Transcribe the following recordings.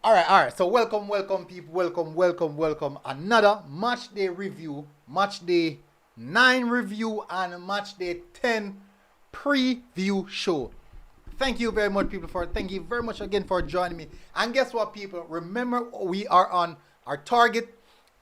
Alright. So welcome people. Welcome. Another match day review, match day 9 review, and match day 10 preview show. Thank you very much, people. Thank you very much again for joining me. And guess what, people? Remember, we are on our target.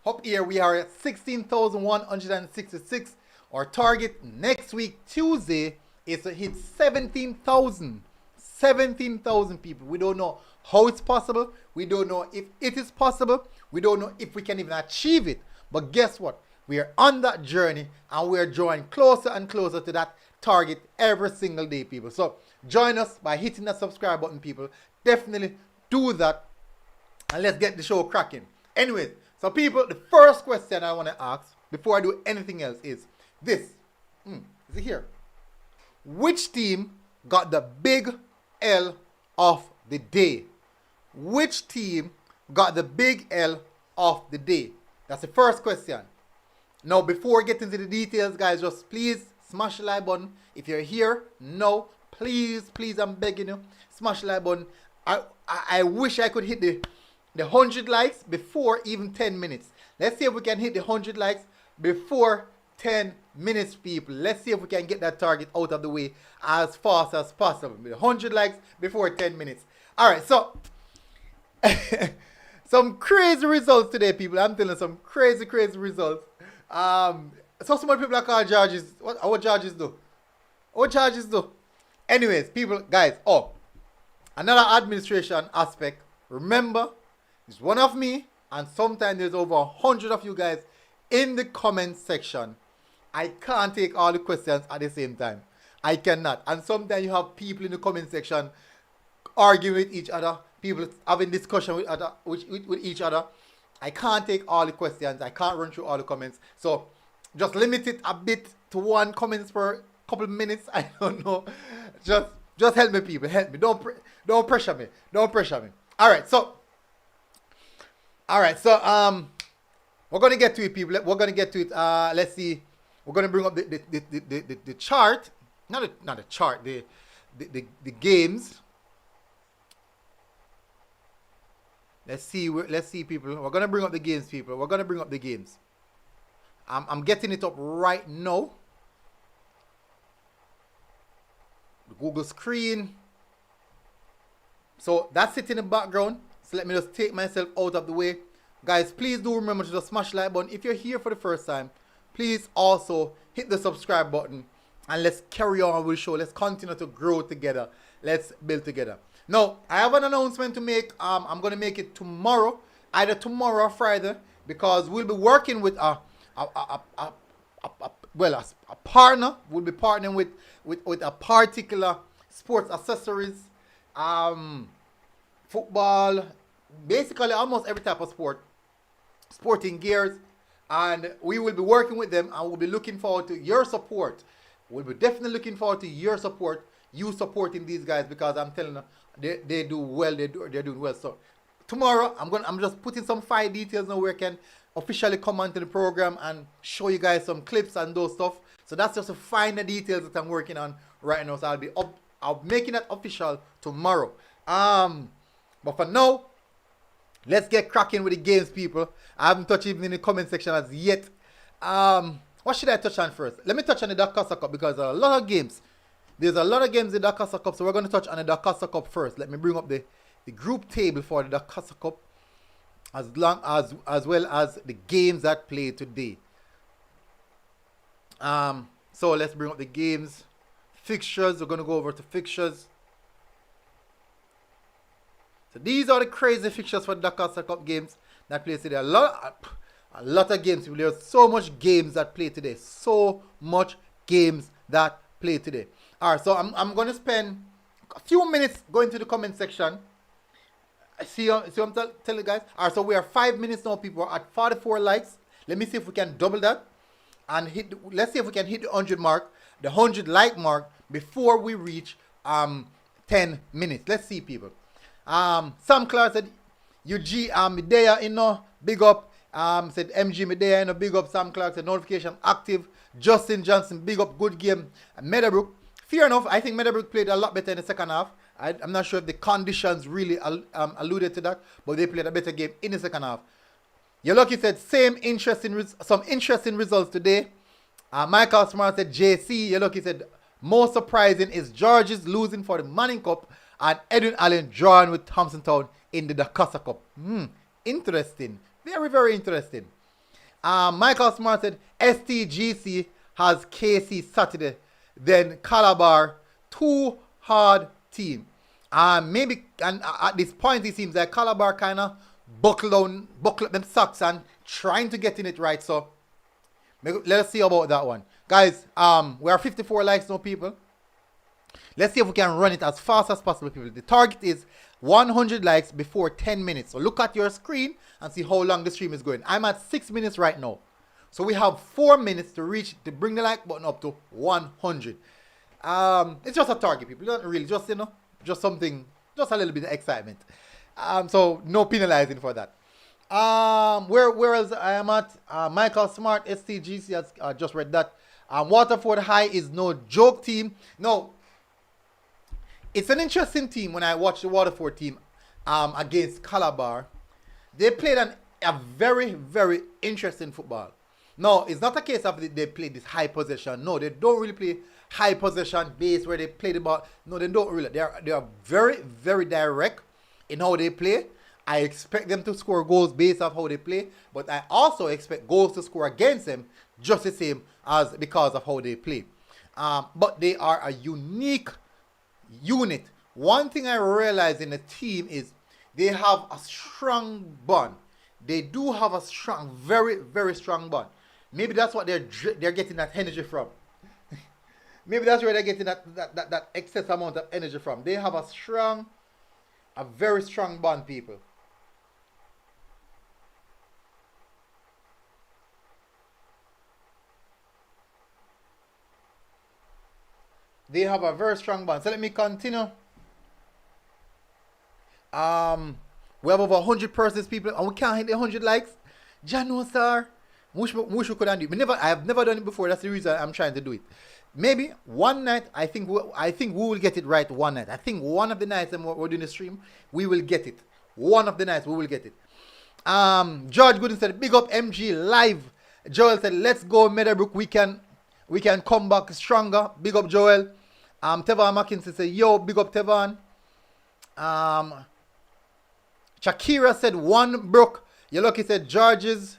Up here, we are at 16,166. Our target next week, Tuesday, is to hit 17,000. 17,000 people. We don't know how it's possible. We don't know if it is possible. We don't know if we can even achieve it. But guess what? We are on that journey and we are drawing closer and closer to that target every single day, people. So join us by hitting that subscribe button, people. Definitely do that and let's get the show cracking. Anyways, so people, the first question I want to ask before I do anything else is this. Is it here? Which team got the big L of the day? Which team got the big L of the day? That's the first question. Now, before getting into the details, guys, just please smash the like button. If you're here, no, please, I'm begging you, smash the like button. I wish I could hit the 100 likes before even 10 minutes. Let's see if we can hit the 100 likes before 10 minutes, people. Let's see if we can get that target out of the way as fast as possible. 100 likes before 10 minutes. All right, so some crazy results today, people. I'm telling you, some crazy results. So some people are called judges. What judges do? What judges do? Anyways, people, guys. Oh, another administration aspect. Remember, it's one of me, and sometimes there's over 100 of you guys in the comment section. I can't take all the questions at the same time. I cannot. And sometimes you have people in the comment section arguing with each other. People having discussion with each other. I can't take all the questions. I can't run through all the comments. So just limit it a bit to one comment per couple of minutes. I don't know. Just help me, people. Help me. Don't pressure me. Don't pressure me. All right. So we're gonna get to it, people. We're gonna get to it. Let's see. We're gonna bring up the chart. Not the chart. The games. Let's see, people. We're gonna bring up the games, people. We're gonna bring up the games. I'm getting it up right now. The Google screen. So that's it in the background. So let me just take myself out of the way. Guys, please do remember to just smash the like button. If you're here for the first time, please also hit the subscribe button. And let's carry on with the show. Let's continue to grow together. Let's build together. Now, I have an announcement to make. I'm going to make it tomorrow. Either tomorrow or Friday. Because we'll be working with a partner. We'll be partnering with a particular sports accessories. Football. Basically, almost every type of sport. Sporting gears. And we will be working with them. And we'll be looking forward to your support. We'll be definitely looking forward to your support. You supporting these guys, because I'm telling you, they do well. They're doing well. So tomorrow I'm just putting some file details now where I can officially come onto the program and show you guys some clips and those stuff. So that's just to find the details that I'm working on right now. So I'll be making that official tomorrow. But for now, let's get cracking with the games, people. I haven't touched even in the comment section as yet. What should I touch on first? Let me touch on the Dakasa Cup, because there are a lot of games. There's a lot of games in the Dakasa Cup, so we're going to touch on the Dakasa Cup first. Let me bring up the group table for the Dakasa Cup, as well as the games that play today. So let's bring up the games. Fixtures, we're going to go over to fixtures. So these are the crazy fixtures for the Dakasa Cup games that play today. A lot of games. There's so much games that play today. So much games that play today. Alright, so I'm going to spend a few minutes going to the comment section. See what I'm telling you guys? Alright, so we are 5 minutes now, people. We're at 44 likes. Let me see if we can double that. And let's see if we can hit the 100 mark. The 100 like mark before we reach 10 minutes. Let's see, people. Sam Clark said, UG Medea, big up. Said MG Medea, big up. Sam Clark said, notification active. Justin Johnson, big up, good game. Meadowbrook, Fair enough. I think Meadowbrook played a lot better in the second half. I'm not sure if the conditions really alluded to that, but they played a better game in the second half. Your Lucky said some interesting results today. Michael Smart said JC. Your Lucky said most surprising is George's losing for the Manning Cup and Edwin Allen drawing with Thompson Town in the Dakasa Cup. Interesting. Very, very interesting. Michael Smart said STGC has KC Saturday, then Calabar, 2 hard team. Maybe at this point it seems like Calabar kind of buckle up them socks and trying to get in it right. So let's see about that one, guys. We are 54 likes now, people. Let's see if we can run it as fast as possible, people. The target is 100 likes before 10 minutes. So look at your screen and see how long the stream is going. I'm at 6 minutes right now. So we have 4 minutes to bring the like button up to 100. It's just a target, people. Not really, just, you know, just something, just a little bit of excitement. So no penalizing for that. Where else I am at? Michael Smart, STGC has just read that. Waterford High is no joke team. No, it's an interesting team. When I watched the Waterford team against Calabar, they played a very, very interesting football. No, it's not a case of they play this high possession. No, they don't really play high possession base where they play the ball. No, they don't really. They are very, very direct in how they play. I expect them to score goals based off how they play, but I also expect goals to score against them just the same as because of how they play. But they are a unique unit. One thing I realize in the team is they have a strong bond. They do have a strong, very, very strong bond. Maybe that's what they're getting that energy from. Maybe that's where they're getting that excess amount of energy from. They have a very strong bond, people. They have a very strong bond. So let me continue. We have over 100 persons, people, and we can't hit the 100 likes. Jano, sir. Wish we could do it. I have never done it before. That's the reason I'm trying to do it. Maybe one night, I think we will get it right one night. I think one of the nights when we're doing the stream, we will get it. One of the nights we will get it. George Gooden said, big up MG live. Joel said, let's go Meadowbrook. We can come back stronger. Big up Joel. Tevan Mackinson said, yo, big up Tevan. Shakira said, one broke. Your Lucky said, George's.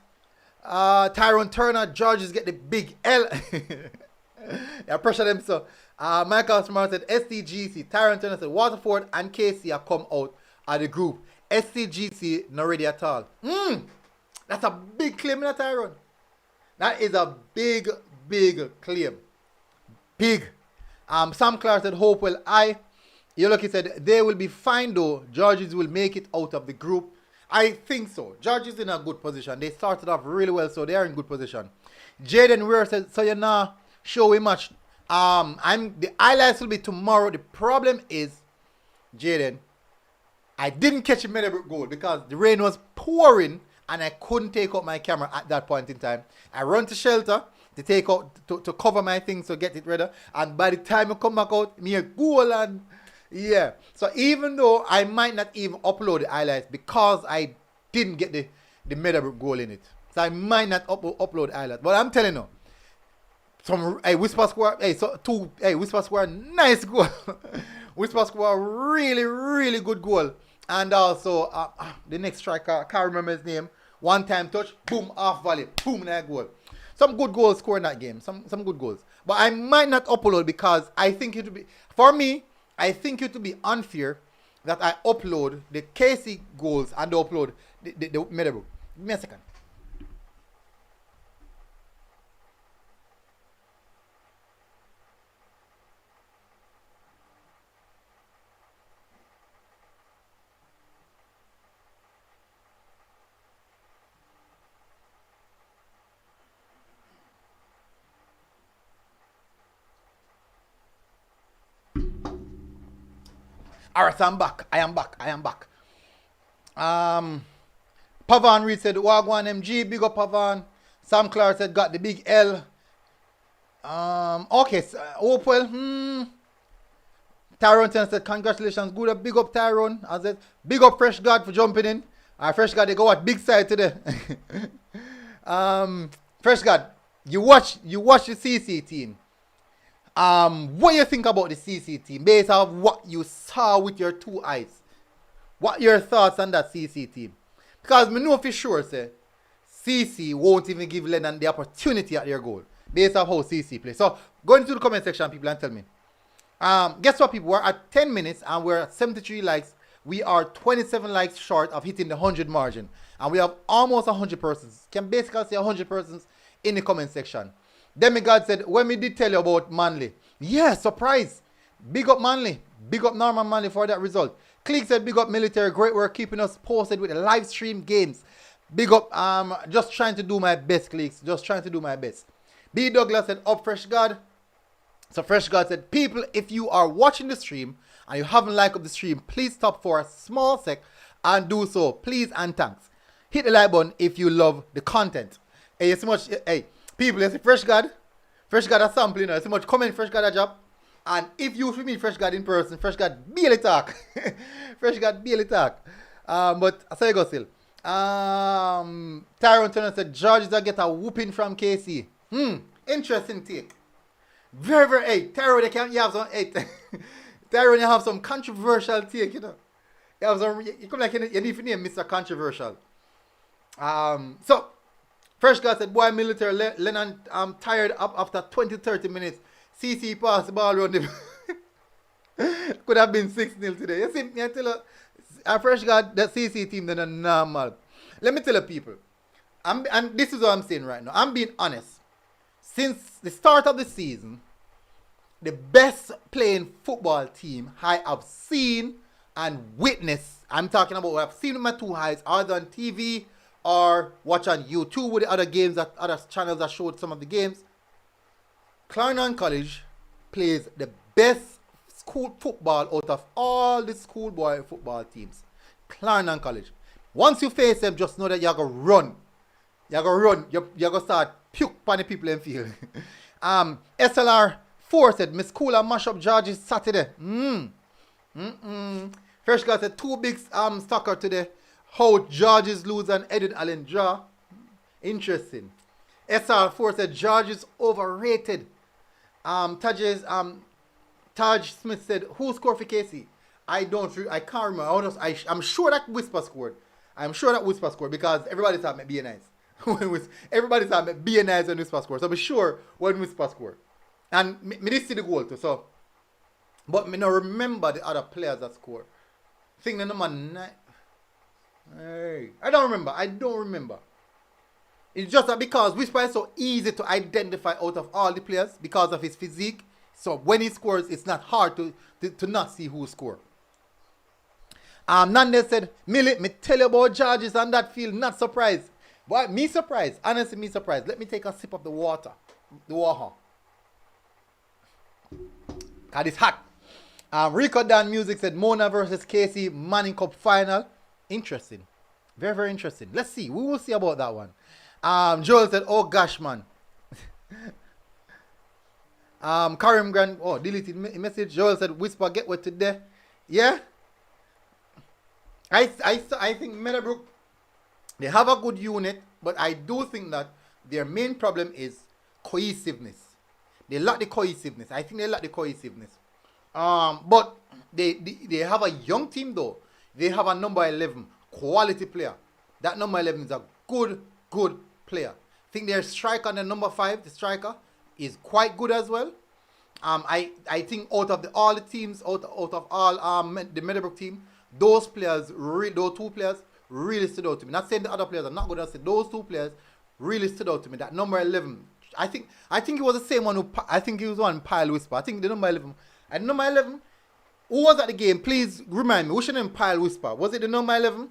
Tyrone Turner, George's get the big L. Yeah, pressure them so. Michael Smart said STGC. Tyrone Turner said Waterford and KC have come out of the group. STGC not ready at all. That's a big claim, that Tyrone. That is a big, big claim. Big. Sam Clark said Hopewell I. Your Lucky said they will be fine though. Georges will make it out of the group. I think so. George is in a good position. They started off really well, so they are in good position. Jaden Weir said, so you're not sure much. The highlights will be tomorrow. The problem is, Jaden, I didn't catch a Meadowbrook goal because the rain was pouring and I couldn't take out my camera at that point in time. I run to shelter to take out to cover my things to get it ready. And by the time I come back out, me a goal and yeah. So even though I might not even upload the highlights because I didn't get the Meadowbrook goal in it. So I might not upload the highlights. But I'm telling you, Whisper Square, Whisper Square, nice goal. Whisper Square, really, really good goal. And also, the next striker, I can't remember his name. One time touch, boom, half volley, boom, that goal. Some good goals scored in that game. Some good goals. But I might not upload because I think it would be, for me, I think it would be unfair that I upload the KC goals and upload the Meadowbrook. Give me a second. Alright, so I'm back. I am back. Pavan Reed said, Wagwan MG, big up Pavan. Sam Clark said, got the big L. Okay, so, Hopewell, Tyrone said, congratulations, good. Big up Tyrone. I said, big up Fresh God for jumping in. Fresh God, they go at big side today. Fresh God, you watch the CC team. What do you think about the CC team based on what you saw with your 2 eyes? What are your thoughts on that CC team? Because me know for sure, say, CC won't even give Lennon the opportunity at their goal based on how CC plays. So go into the comment section, people, and tell me. Guess what, people? We're at 10 minutes and we're at 73 likes. We are 27 likes short of hitting the 100 margin. And we have almost 100 persons. Can basically say 100 persons in the comment section. Demigod said, when we did tell you about Manly. Yeah, surprise. Big up Manly. Big up Norman Manly for that result. Click said, big up Military. Great work keeping us posted with the live stream games. Big up, just trying to do my best, Clicks. Just trying to do my best. B. Douglas said, up Fresh God. So Fresh God said, people, if you are watching the stream and you haven't liked up the stream, please stop for a small sec and do so. Please and thanks. Hit the like button if you love the content. Hey, you see much, hey, people, you see Fresh God a sample, you know, you see much comment Fresh God a job. And if you meet Fresh God in person, Fresh God barely talk. Fresh God barely talk. But I say you go still. Tyrone Turner said, George that get a whooping from KC. Interesting take. Very, very, hey, Tyrone, you have some, hey, Tyrone, you have some controversial take, you know. You have some, you come like, you need to name Mr. Controversial. So, Fresh guy said, boy, Military, Lennon, I'm tired up after 20-30 minutes. CC passed the ball around him. Could have been 6-0 today. You see, I tell you, a Fresh guy, the CC team, they're normal. Let me tell you, people, and this is what I'm saying right now. I'm being honest. Since the start of the season, the best playing football team I have seen and witnessed, I'm talking about what I've seen with my 2 eyes, either on TV or watch on YouTube with the other games, that other channels that showed some of the games. Clarendon College plays the best school football out of all the schoolboy football teams. Clarendon College. Once you face them, just know that you're going to run. You're going to run. You're going to start puke on the people in field. SLR 4 said, Miss Cooler mash up George's Saturday. Fresh guy said, 2 big stalker today. How George's lose and Edwin Allen draw. Interesting. SR4 said, George is overrated. Taj Smith said, who scored for KC? I can't remember. I'm sure that Whisper scored. Because everybody thought me being nice. Everybody thought me being nice when Whisper scored. So I'm sure when Whisper scored. And me did see the goal too. So, but me not remember the other players that scored. I think the number 9. Hey, I don't remember. It's just that because Whisper is so easy to identify out of all the players because of his physique. So when he scores, it's not hard to not see who scored. Nandez said, Millie, me tell you about Georges on that field, not surprised. Why? Me surprised. Honestly, me surprised. Let me take a sip of the water. Because it's hot. Rico Dan Music said, Mona versus Casey, Manning Cup final. Interesting. Very, very interesting. Let's see. We will see about that one. Joel said, oh gosh, man. Karim Grant, deleted message. Joel said, Whisper, get what today. Yeah. I think Meadowbrook, they have a good unit, but I do think that their main problem is cohesiveness. They lack the cohesiveness. I think they lack the cohesiveness. But they have a young team though. They have a number 11 quality player. That number 11 is a good player. I think their striker and the number 5, the striker, is quite good as well. I think out of all the teams, out of all the Meadowbrook team, those 2 players really stood out to me. Not saying the other players are not good. I said those 2 players really stood out to me. That number 11, I think it was the same one I think it was one Pile Whisper. I think the number 11. And number 11, who was at the game? Please remind me. What's your name? Pile Whisper. Was it the number 11?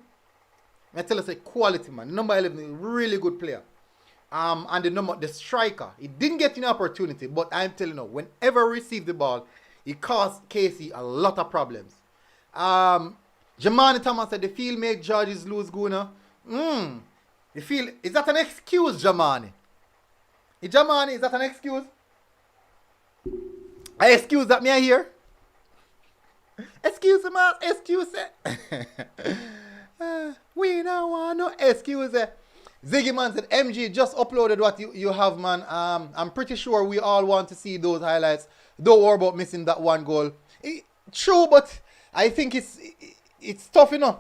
I tell us a quality man. The number 11 is a really good player. And the striker, he didn't get any opportunity, but I'm telling you, whenever he received the ball, he caused Casey a lot of problems. Jamani Thomas said the field make Georges lose Guna. The field, is that an excuse, Jamani? Jamani, is that an excuse? I excuse that me I hear. Excuse me, excuse me. We don't want no excuse. Ziggy man said, MG just uploaded what you have, man. I'm pretty sure we all want to see those highlights. Don't worry about missing that one goal. True, but I think it's tough, you know.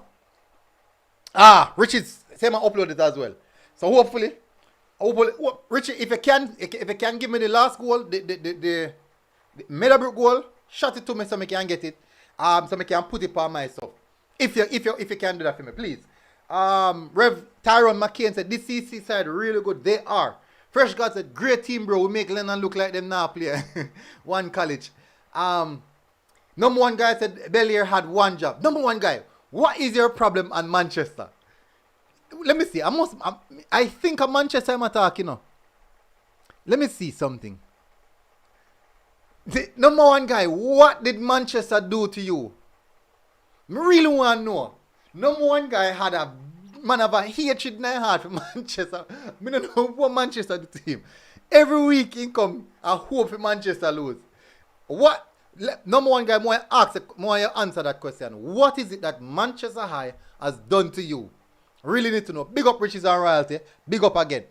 Richie's same man uploaded as well. So hopefully, Richie, if you can give me the last goal, the Meadowbrook goal, shot it to me so I can get it. So I can put it on myself. If you can do that for me, please. Rev Tyrone McCain said, this CC side really good. They are. Fresh God said, great team, bro. We make Lennon look like them now play. One college. Number one guy said, Belair had one job. Number one guy, what is your problem on Manchester? Let me see. I think of Manchester I'm talking, you know. Let me see something. Number one guy, what did Manchester do to you? I really want to know. Number one guy had a man of a hatred in his heart for Manchester. I don't know what Manchester did to him. Every week he come and hope for Manchester lose. What? Number one guy, more answer that question. What is it that Manchester High has done to you? Really need to know. Big up Riches and Royalty. Big up again.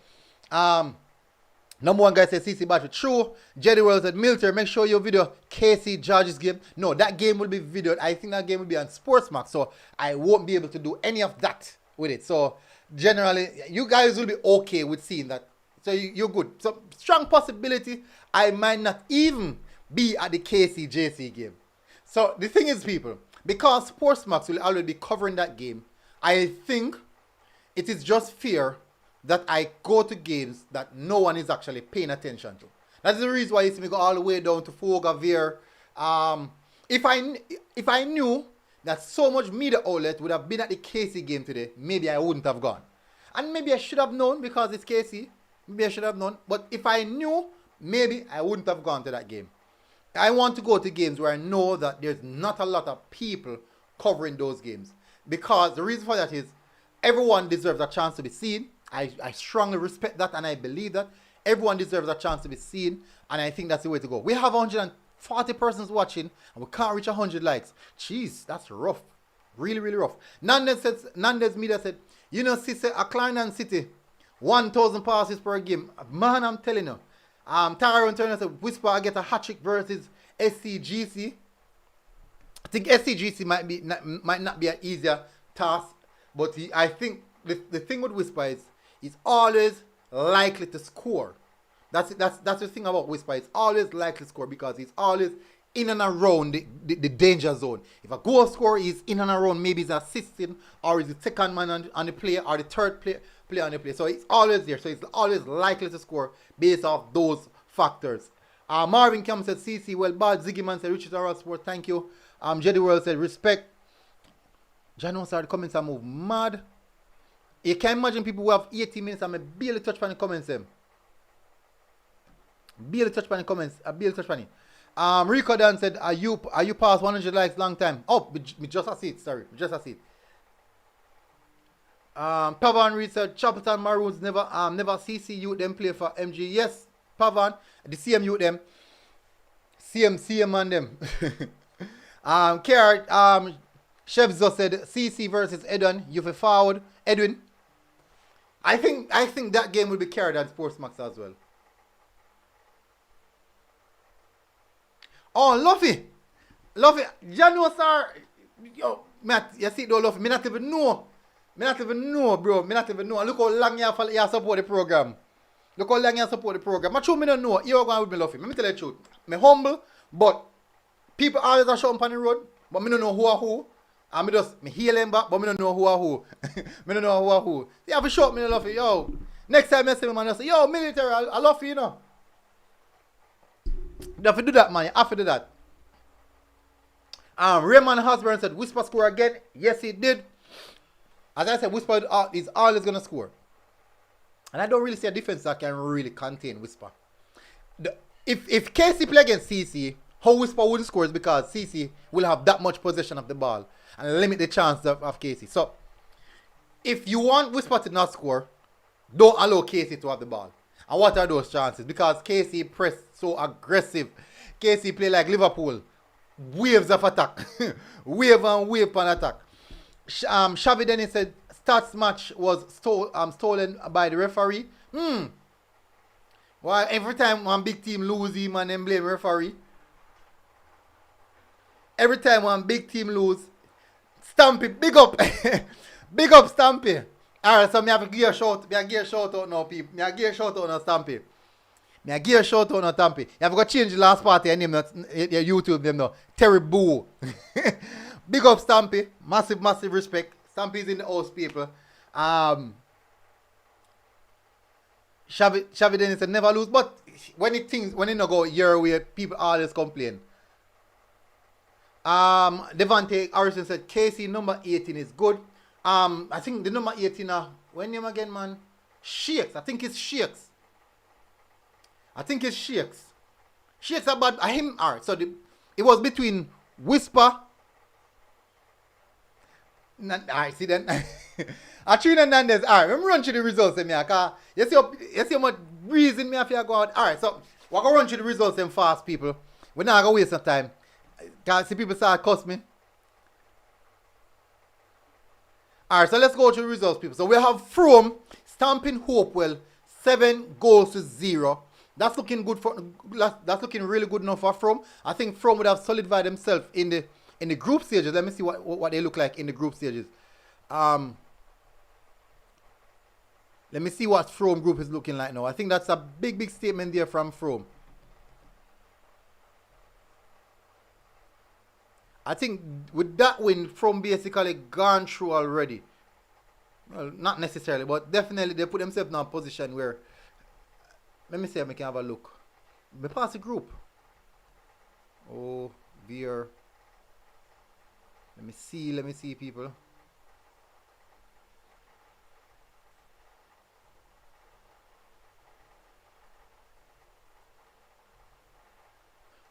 Number one guy says CC battery. True. Jerry Wells said, Milter, make sure your video KC George's game. No, that game will be videoed. I think that game will be on Sportsmax. So I won't be able to do any of that with it. So generally, you guys will be okay with seeing that. So you're good. So strong possibility I might not even be at the KC JC game. So the thing is, people, because Sportsmax will already be covering that game, I think it is just fair that I go to games that no one is actually paying attention to. That's the reason why you see me go all the way down to Fogavere. If I knew that so much media outlet would have been at the KC game today, maybe I wouldn't have gone. And maybe I should have known because it's KC. Maybe I should have known. But if I knew, maybe I wouldn't have gone to that game. I want to go to games where I know that there's not a lot of people covering those games. Because the reason for that is everyone deserves a chance to be seen. I strongly respect that and I believe that. Everyone deserves a chance to be seen and I think that's the way to go. We have 140 persons watching and we can't reach 100 likes. Jeez, that's rough. Really, really rough. Nandez Media said, you know, a Clarendon City, 1,000 passes per game. Man, I'm telling you. Tyrone Turner said, Whisper, I get a hat-trick versus SCGC. I think SCGC might not be an easier task, but I think the thing with Whisper is he's always likely to score. That's the thing about Whisper. It's always likely to score because he's always in and around the danger zone. If a goal scorer is in and around, maybe he's assisting or he's the second man on the play or the third player on the play. So he's always there. So he's always likely to score based off those factors. Marvin Camp said CC, well bad. Ziggy Man said Richard Oral Sport, thank you. Jedi World said respect. Jano started comments and move mad. You can imagine people who have 80 minutes and I barely touch on the comments them. Barely touch on the comments. I barely touch on it. Rico Dan said, are you past 100 likes long time? Oh, me just a seat, sorry. Just a seat. Pavan Reed said, Chapelton Maroons never CC youth them play for MG. Yes, Pavan, the CM youth them. CM and them. Chefzo said CC versus Edwin. You for forward. Edwin. I think that game will be carried on Sportsmax as well. Oh, Luffy. Jano sir. Yo, Matt, you see though, Luffy. Me not even know, bro. Me not even know. Look how long you support the program. I'm sure me don't know. You're going with me, Luffy. Let me tell you the truth. Me humble, but people always are shouting on the road, but me don't know who are who. And me heal them back, but me don't know who are who. Me don't know who are who. You have to shout me, Luffy. Yo, next time I see me, man, I say, yo, military, I love you, you know. You have to do that, man. You have to do that. Raymond Hosburn said, Whisper score again. Yes, he did. As I said, Whisper is always going to score. And I don't really see a defense that can really contain Whisper. If KC play against CC, how Whisper wouldn't score is because CC will have that much possession of the ball and limit the chance of KC. So, if you want Whisper to not score, don't allow KC to have the ball. And what are those chances? Because KC press so aggressive. KC play like Liverpool. waves of attack. Wave and wave on attack. Xavi Dennis said stats match was stolen by the referee. Well, every time one big team lose him and then blame referee. Every time one big team lose, Stampy, big up. Big up Stampy. Alright, so me have to give a shout. Me have to give a shout out now, people. Me have to give a shout out now, Stampy. Me have to give a shout out now, Stampy. You have to change the last part of your name, your YouTube name now. Terry Boo. Big up Stampy. Massive, massive respect. Stampy's in the house, people. Xavi Dennis said never lose, but when it not go your way, people always complain. Devante Harrison said KC number 18 is good. I think the number 18 when name again, man? Shakes. I think it's Shakes. Shakes about him. Alright, so it was between Whisper. Alright, see then. Trina Nandez. Alright, let me run through the results. You see how much reason me have to go out. Alright, so we're going to run through the results them fast, people. We're not going to waste some time. Can't see people start cuss me. Alright, so let's go to the results, people. So we have Frome stamping Hopewell 7-0. That's looking good that's looking really good enough for Frome. I think Frome would have solidified themselves in the group stages. Let me see what they look like in the group stages. Let me see what Frome group is looking like now. I think that's a big statement there from Frome. I think with that win, Frome basically gone through already. Well, not necessarily, but definitely they put themselves in a position where, let me see if I can have a look. They pass the group. Oh, dear. Let me see people.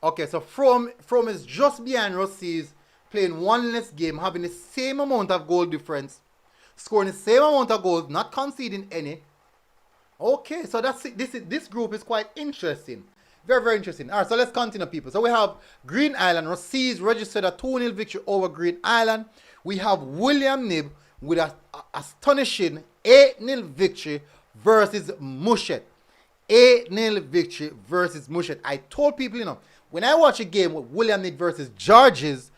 Okay, so Frome is just behind Rossies, playing one less game, having the same amount of goal difference, scoring the same amount of goals, not conceding any. Okay, so that's it. This group is quite interesting. Very interesting. Alright, so let's continue, people. So we have Green Island. Rossies registered a 2-0 victory over Green Island. We have William Nib with a astonishing 8-0 victory versus Mushet. 8-0 victory versus Mushet. I told people, when I watch a game with William Nib versus Georges,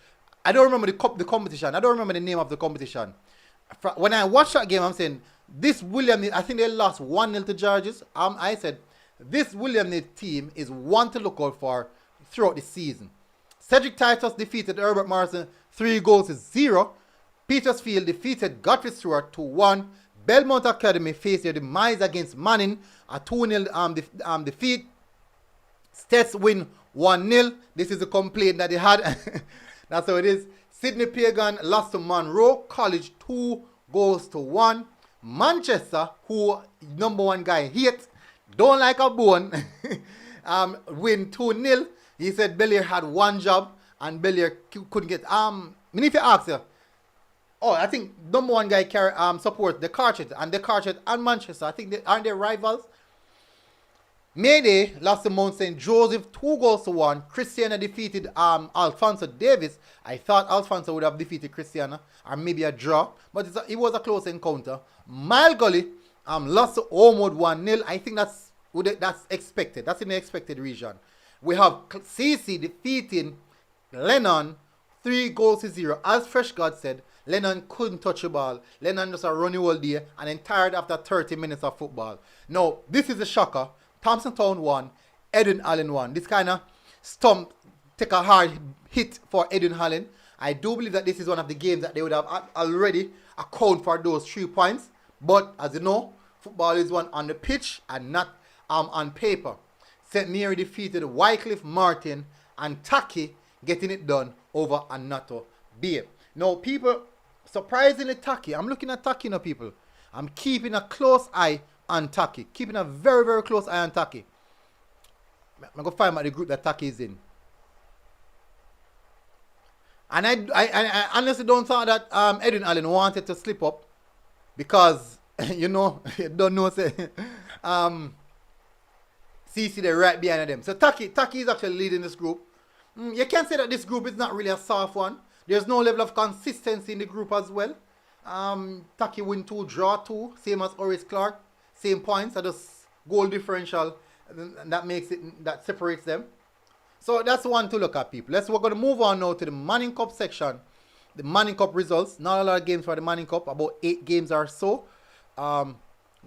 I don't remember the competition. I don't remember the name of the competition. When I watch that game, I'm saying, this William Nib, I think they lost 1-0 to Georges. I said, this William Nib team is one to look out for throughout the season. Cedric Titus defeated Herbert Morrison 3-0. Petersfield defeated Godfrey Stewart 2-1. Belmont Academy faced their demise against Manning, a 2-0 defeat. Stets win 1-0. This is a complaint that they had. That's how it is. Sydney Pagan lost to Monroe College 2-1. Manchester, who number one guy hate, don't like a bone, win 2-0. He said Belair had one job and Belair couldn't get. If you ask you, I think number one guy support the Carchet and Manchester. I think aren't they rivals? Mayday lost to Mount St. Joseph 2-1. Christiana defeated Alfonso Davis. I thought Alfonso would have defeated Christiana, or maybe a draw, but it was a close encounter. Mile Gully lost to Ormond 1-0. I think that's expected. That's in the expected region. We have CC defeating Lennon 3-0. As Fresh God said, Lennon couldn't touch the ball. Lennon just a running all day and then tired after 30 minutes of football. Now, this is a shocker. Thompson Town won, Edwin Allen won. This kind of take a hard hit for Edwin Allen. I do believe that this is one of the games that they would have already account for those 3 points. But as you know, football is won on the pitch and not on paper. St. Mary defeated Wycliffe Martin and Taki getting it done over Anato Bay. Now, people, surprisingly Taki, I'm looking at Taki now, people. I'm keeping a close eye on Taki. Keeping a very close eye on Taki. I'm going to find out the group that Taki is in. And I honestly don't thought that Edwin Allen wanted to slip up. Because, you don't know, say, CC they're right behind them. So Taki is actually leading this group. You can say that this group is not really a soft one. There's no level of consistency in the group as well. Taki win 2, draw 2, same as Oris Clark, same points, so just goal differential, and that makes it, that separates them. So that's one to look at, people. We're going to move on now to the Manning Cup section. The Manning Cup results. Not a lot of games for the Manning Cup, about 8 games or so. Going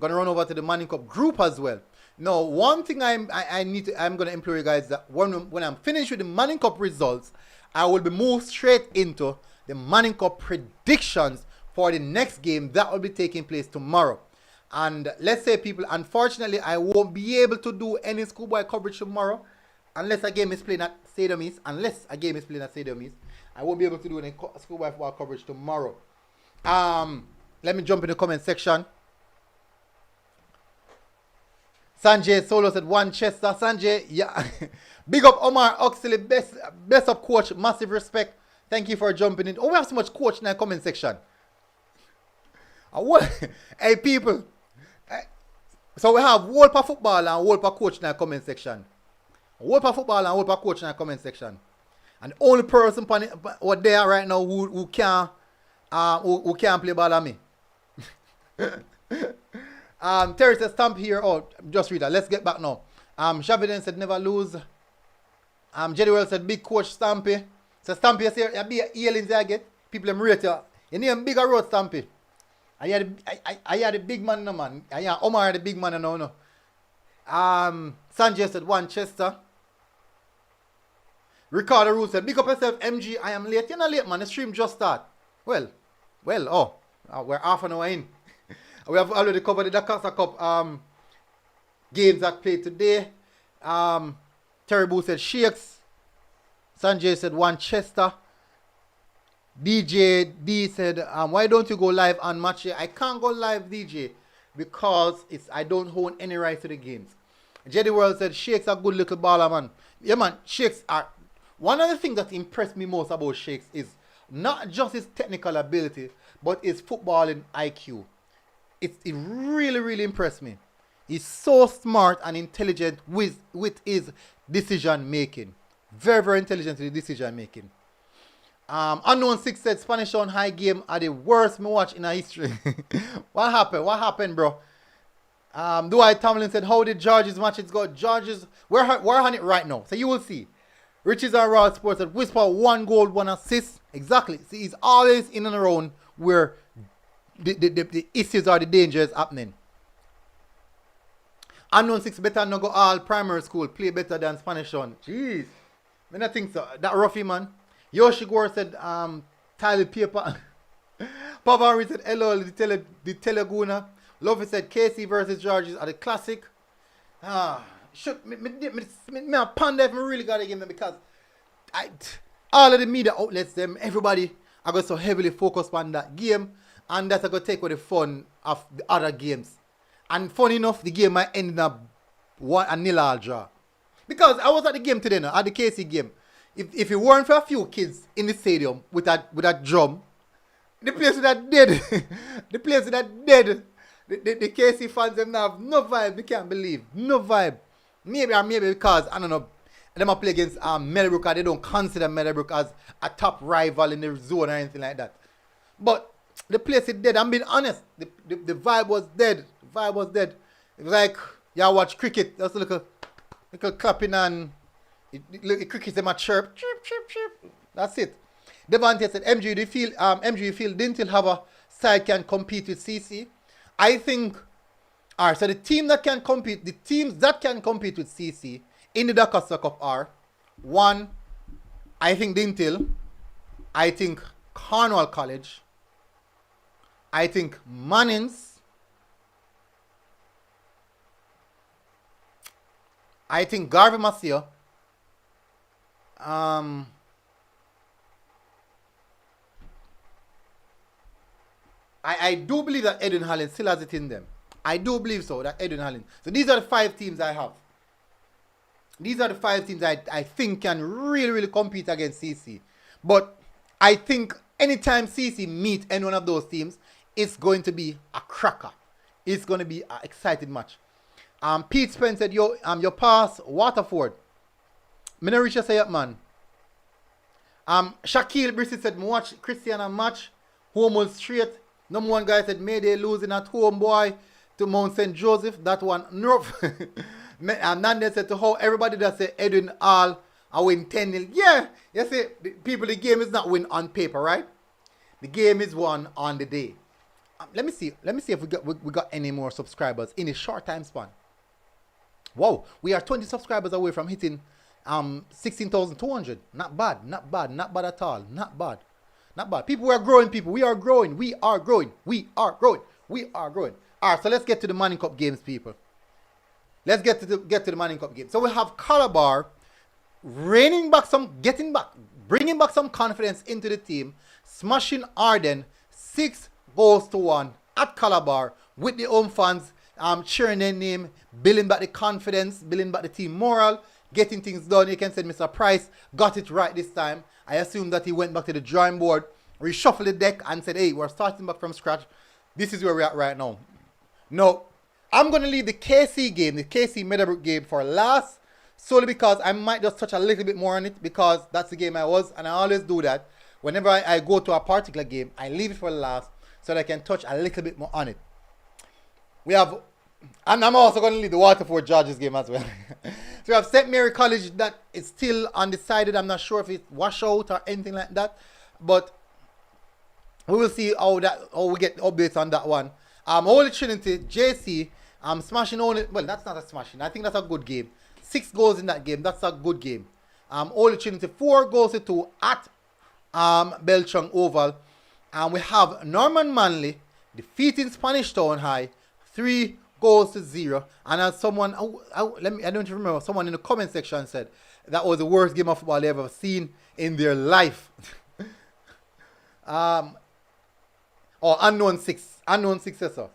to run over to the Manning Cup group as well. Now, one thing I'm going to implore you guys that when I'm finished with the Manning Cup results, I will be moved straight into the Manning Cup predictions for the next game that will be taking place tomorrow. And let's say, people, unfortunately, I won't be able to do any schoolboy coverage tomorrow unless a game is playing at Stadium East. I won't be able to do any schoolboy football coverage tomorrow. Let me jump in the comment section. Sanjay Solo said Winchester. Sanjay, yeah. Big up Omar Oxley, best up coach, massive respect. Thank you for jumping in. Oh, we have so much coach in the comment section. Hey, people. So we have Wolper football and Wolper coach in the comment section. Wolper football and Wolper coach in the comment section. And the only person out there right now who can play ball on me. Terry says stamp here. Oh, just read that. Let's get back now. Shaviden said never lose. Jedwell said big coach Stampy. So Stampy said you be a aliens I get. People them rate you. You name bigger road Stampy. I had the big man no man. I had Omar the big man no. Sanjay said Winchester. Ricardo Root said big up yourself MG. I am late. You're not late, man. The stream just start. Well, we're half an hour in. We have already covered the Dakasa Cup games that played today. Terry Boo said Shakes. Sanjay said Winchester. DJ D said, why don't you go live on Matchday? I can't go live, DJ, because I don't own any rights to the games. Jedi World said Shakes a good little baller, man. Yeah, man. Shakes are one of the things that impressed me most about Shakes is not just his technical ability, but his footballing IQ. It really, really impressed me. He's so smart and intelligent with his decision making. Very, very intelligent with decision making. Unknown 6 said Spanish on high game are the worst me watch in our history. What happened, bro? Dwight Tomlin said, how did George's matches go? George's, we're on it right now. So you will see. Riches and Raw Sports said, Whisper 1 goal, 1 assist. Exactly. See, he's always in and around where the issues or the dangers happening. Unknown 6 better not go all primary school. Play better than Spanish on. Jeez. I don't think so. That roughy, man. Yoshi Gore said, Tyler Paper. Pavary said, hello, the Teleguna. Lovey said, Casey versus Georges are the classic. Me a ponder if I really got to give them because all of the media outlets, them, everybody are going to so heavily focus on that game and that's going to take away the fun of the other games. And funny enough, the game might end up 1-0 draw. Because I was at the game today now, at the KC game. If it weren't for a few kids in the stadium with that drum, the place would have dead. The place would have dead. The KC fans them have no vibe. They can't believe. No vibe. Maybe because, I don't know, them are play against Meadowbrook and they don't consider Meadowbrook as a top rival in the zone or anything like that. But the place is dead. I'm being honest. The vibe was dead. The vibe was dead. It was like, y'all watch cricket. Just a little clapping and the crickets them a chirp. Chirp, chirp, chirp. That's it. Devante said, MG, do you feel Dintil have a side can compete with CC? I think, alright, so the teams that can compete with CC in the Dakasa Cup are 1, I think Dintil, I think Cornwall College, I think Mannings, I think Garvey Masia, I do believe that Edwin Hallin still has it in them. I do believe so, that Edwin Hallin. So these are the 5 teams I have. These are the 5 teams I think can really, really compete against CC. But I think anytime CC meet any one of those teams, it's going to be a cracker. It's going to be an exciting match. Pete Spence said, your pass, Waterford. Me no reach say it, man. Shaquille Brissett said, watch Cristiano match. Home will straight. Number one guy said, Mayday losing at home, boy, to Mount St. Joseph. That one, no. And Nandez said to how everybody that say Edwin Hall, I win 10-0. Yeah, you see, the game is not win on paper, right? The game is won on the day. Let me see if we got any more subscribers in a short time span. Wow, we are 20 subscribers away from hitting 16,200. Not bad at all. Not bad. People, we are growing, people. We are growing. Alright, so let's get to the Manning Cup games, people. Let's get to the Manning Cup game. So we have Calabar bringing back some confidence into the team, smashing Arden 6-1 at Calabar with the home fans cheering their name, building back the confidence, building back the team morale, getting things done. You can say Mr. Price got it right this time. I assume that he went back to the drawing board, reshuffled the deck and said, hey, we're starting back from scratch. This is where we're at right now. No, I'm going to leave the KC game, the KC Meadowbrook game for last, solely because I might just touch a little bit more on it because that's the game I was, and I always do that. Whenever I go to a particular game, I leave it for last so that I can touch a little bit more on it. We have, and I'm also going to leave the Waterford Georges game as well. So we have St. Mary College that is still undecided. I'm not sure if it's wash out or anything like that, but we will see how we get updates on that one. Holy Trinity, JC, smashing only, well, that's not a smashing. I think that's a good game. 6 goals in that game. That's a good game. Holy Trinity, 4-2 at Belchung Oval. And we have Norman Manley defeating Spanish Town High 3-0. And as someone, I don't remember, someone in the comment section said that was the worst game of football they ever seen in their life. Unknown successor.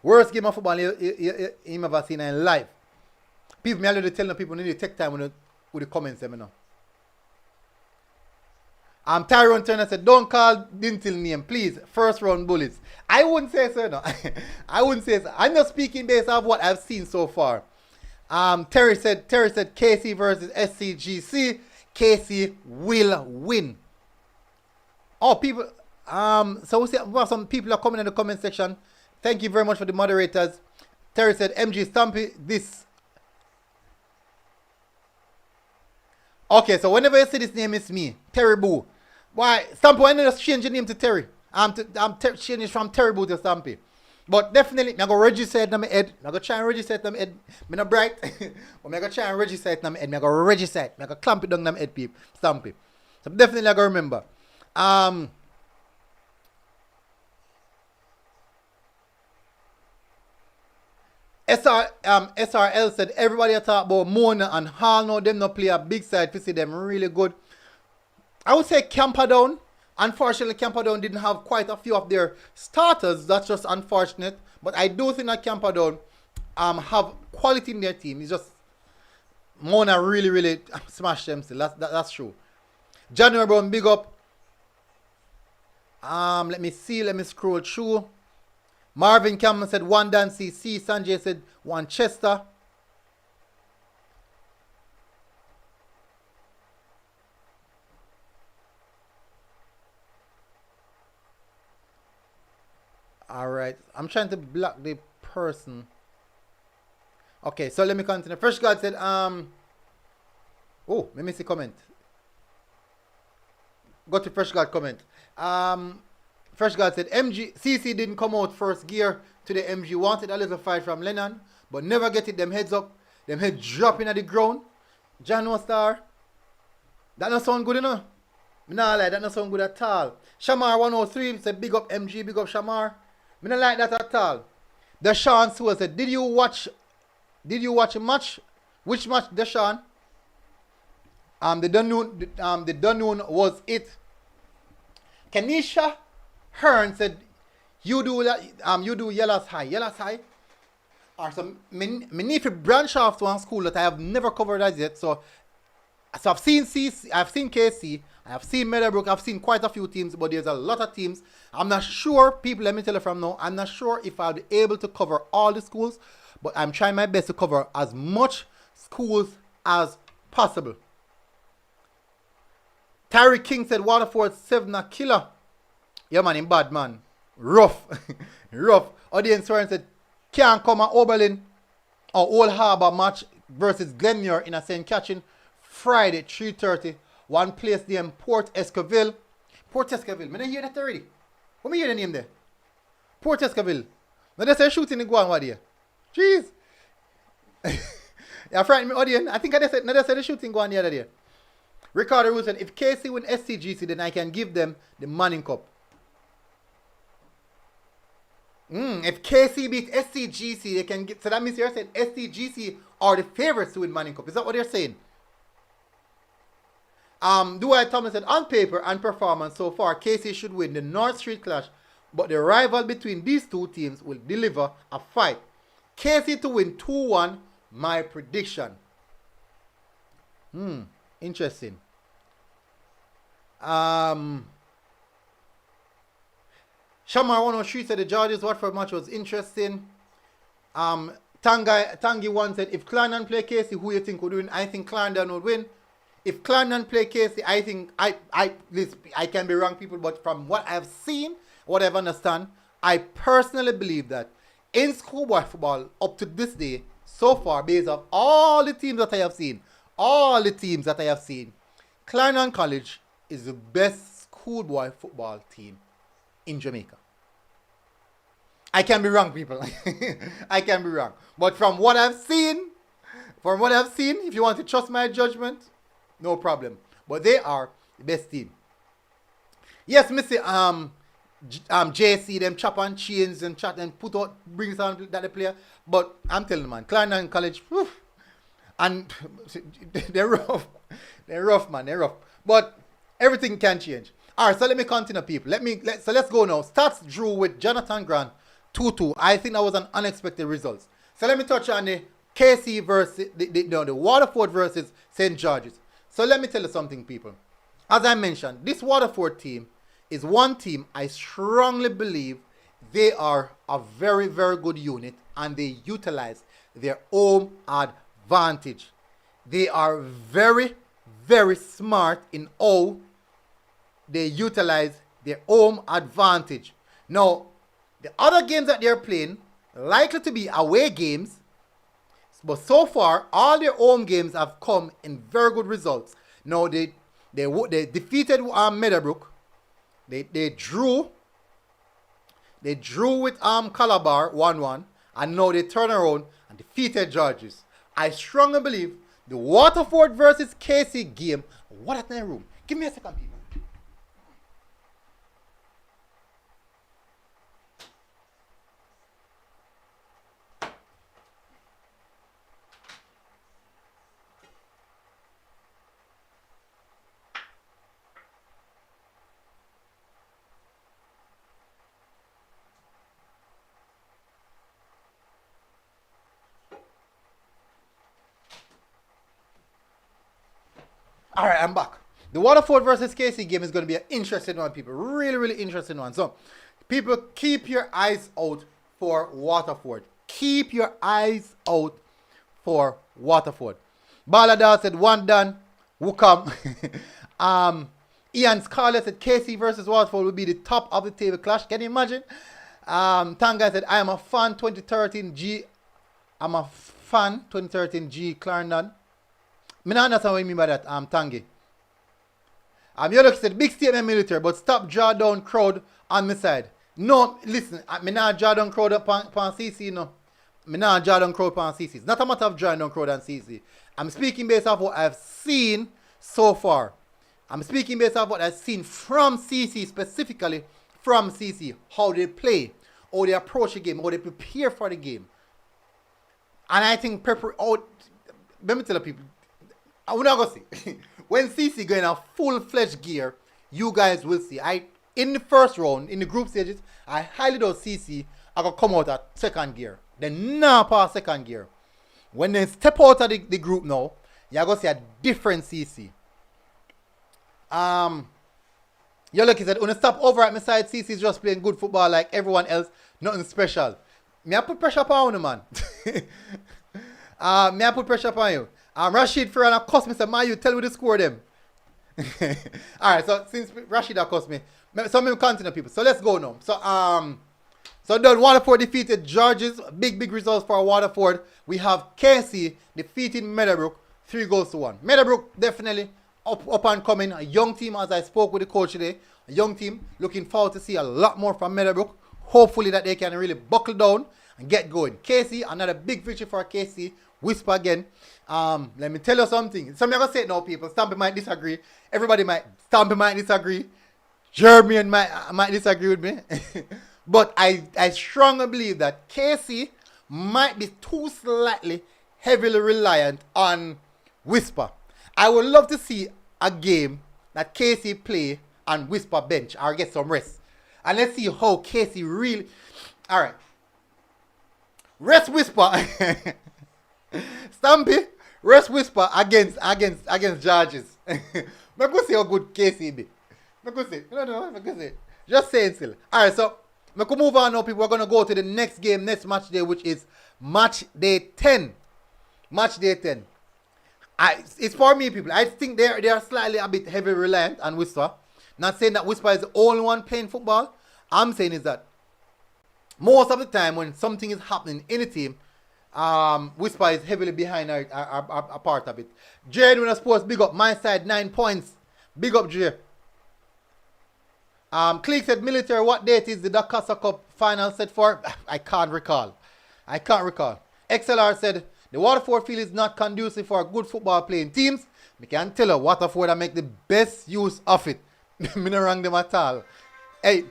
Worst game of football you ever seen in life. People, me already telling people need to take time with the comments, you know. Tyrone Turner said, don't call Dintil name, please. First round bullets. I wouldn't say so, no. I wouldn't say so. I'm not speaking based off what I've seen so far. Terry said KC versus SCGC. KC will win. Oh, people. So we see well, some people are coming in the comment section. Thank you very much for the moderators. Terry said, MG Stampy, this. Okay, so whenever you see this name, it's me, Terry Boo. Why, Stampy, why not just change your name to Terry? I'm changing it from Terry Boo to Stampy. But definitely, I'm going to register it in my head. I'm going to try and register it in my head. I'm not bright. But I'm going to try and register it in my head. I'm going to register it. I'm going to clamp it down in my head, people. Stampy. So definitely, I'm going to remember. SRL said everybody talk about Mona and Hall now them not play a big side to see them really good. I would say Camperdown. Unfortunately, Camperdown didn't have quite a few of their starters. That's just unfortunate. But I do think that Camperdown have quality in their team. It's just Mona really smashed them still. That's true. January Brown, big up. Let me scroll through. Marvin Cameron said 1 Dan CC. Sanjay said 1 Chester. Alright. I'm trying to block the person. Okay, so let me continue. Fresh God said, oh, let me see comment. Go to Fresh God comment. Fresh God said, CC didn't come out first gear to the MG. Wanted a little fight from Lennon, but never get it. Them heads up. Them heads dropping at the ground. Jano Star. That not sound good enough. Me not like that not sound good at all. Shamar 103 said, big up MG, big up Shamar. Me not like that at all. Deshaun Sewell said, did you watch a match? Which match, Deshaun? The Dunoon was it. Kenisha Hearn said, you do Yellows High. Yellows High are some me need to branch off to one school that I have never covered as yet. So I've seen I've seen KC, I've seen Meadowbrook, I've seen quite a few teams, but there's a lot of teams. I'm not sure, people, let me tell you from now, I'm not sure if I'll be able to cover all the schools, but I'm trying my best to cover as much schools as possible. Tyreek King said Waterford 7 a killer. Yeah, man, him bad, man. Rough. Rough. Audience Warren said, can't come at Oberlin or Old Harbour match versus Glenmuir in a St. Catherine Friday 3:30. One place named Port Escoville. Port Escoville. I didn't hear that already. What me hear the name there? Port Escoville. Now they say shooting the Guan what there. Jeez. Yeah, frightened me audience. I think they said the shooting Guan the other day. Ricardo Ruth said, if KC win SCGC, then I can give them the Manning Cup. If KC beat SCGC, they can get. So that means you're saying SCGC are the favorites to win Manning Cup. Is that what you're saying? Dwight Thomas said, on paper and performance so far, KC should win the North Street Clash, but the rival between these two teams will deliver a fight. KC to win 2-1, my prediction. Interesting. Shamar 103 said the Georges Watford match was interesting. Tangi 1 said, if Clarendon play KC, who you think would win? I think Clarendon would win. If Clarendon play KC, I think I can be wrong, people, but from what I've seen, what I've understand, I personally believe that in schoolboy football up to this day, so far, based on all the teams that I have seen, Clarendon College is the best schoolboy football team in Jamaica. I can be wrong, people. I can be wrong. But from what I've seen, if you want to trust my judgment, no problem. But they are the best team. Yes, Missy, JC, them chop and chains and chat and put out, bring sound that they play. But I'm telling you, man, Clarendon College, whew, and they're rough. They're rough, man. They're rough. But everything can change. All right, so let me continue, people. Let's go now. Stats drew with Jonathan Grant 2-2. I think that was an unexpected result. So let me touch on the KC versus the Waterford versus St. George's. So let me tell you something, people. As I mentioned, this Waterford team is one team I strongly believe they are a very, very good unit and they utilize their home advantage. They are very, very smart in how they utilize their home advantage. Now, the other games that they're playing likely to be away games, but so far all their home games have come in very good results. Now they defeated Meadowbrook. They drew with Calabar 1-1, and now they turn around and defeated Georges. I strongly believe the Waterford versus KC game. What at my room? Give me a second, people. All right, I'm back. The Waterford versus KC game is going to be an interesting one, people. Really, really interesting one. So, people, keep your eyes out for Waterford. Keep your eyes out for Waterford. Balladar said, one done. Who come? Ian Scarlett said, KC versus Waterford will be the top of the table clash. Can you imagine? Tanga said, I am a fan 2013 G. I'm a fan 2013 G Clarendon. I don't understand what you mean by that, Tangi. You look said, big statement military, but stop draw down crowd on my side. No, listen, I not draw down crowd upon CC, no. I not draw down crowd upon CC. It's not a matter of drawing down crowd on CC. I'm speaking based off what I've seen so far. I'm speaking based off what I've seen from CC, specifically from CC. How they play, how they approach the game, how they prepare for the game. And I think, let me tell you people, I'm not going to see. When CC go in a full-fledged gear, you guys will see. In the first round, in the group stages, I highly doubt CC are going to come out at second gear. Then now pass second gear. When they step out of the group now, you're going to see a different CC. Your lucky said, when you stop over at my side, CC is just playing good football like everyone else. Nothing special. May I put pressure upon you, man? May I put pressure upon you? Rashid Ferran, of course, Mr. Mayu, tell me the score them. All right, so since Rashida cost me, some of them continue people. So let's go now. So done. Waterford defeated Georges. Big results for Waterford. We have KC defeating Meadowbrook 3-1. Meadowbrook definitely up and coming. A young team, as I spoke with the coach today. A young team. Looking forward to see a lot more from Meadowbrook. Hopefully that they can really buckle down and get going. KC, another big victory for KC. Whisper again. Let me tell you something. Some of you are going to say it now, people. Stampy might disagree. Stampy might disagree. Jeremy might disagree with me. But I strongly believe that KC might be too slightly heavily reliant on Whisper. I would love to see a game that KC play and Whisper bench or get some rest. And let's see how KC really... Alright. Rest Whisper. Stampy. Rest Whisper against Georges. I'm going to see how good KC be. I'm going to say. No, I'm going to say. Just saying still. Alright, so we can move on now, people. We're going to go to the next game, next match day, which is match day 10. Match day 10. It's for me, people. I think they are slightly a bit heavy reliant on Whisper. Not saying that Whisper is the only one playing football. I'm saying is that most of the time when something is happening in a team, Whisper is heavily behind a part of it. Jay Winner Sports, big up. My side, 9 points. Big up, Jay. Click said, military, what date is the Dakasa Cup final set for? I can't recall. XLR said, the Waterford field is not conducive for good football playing teams. I can tell you, Waterford make the best use of it. Me not wrong them at all. Hey,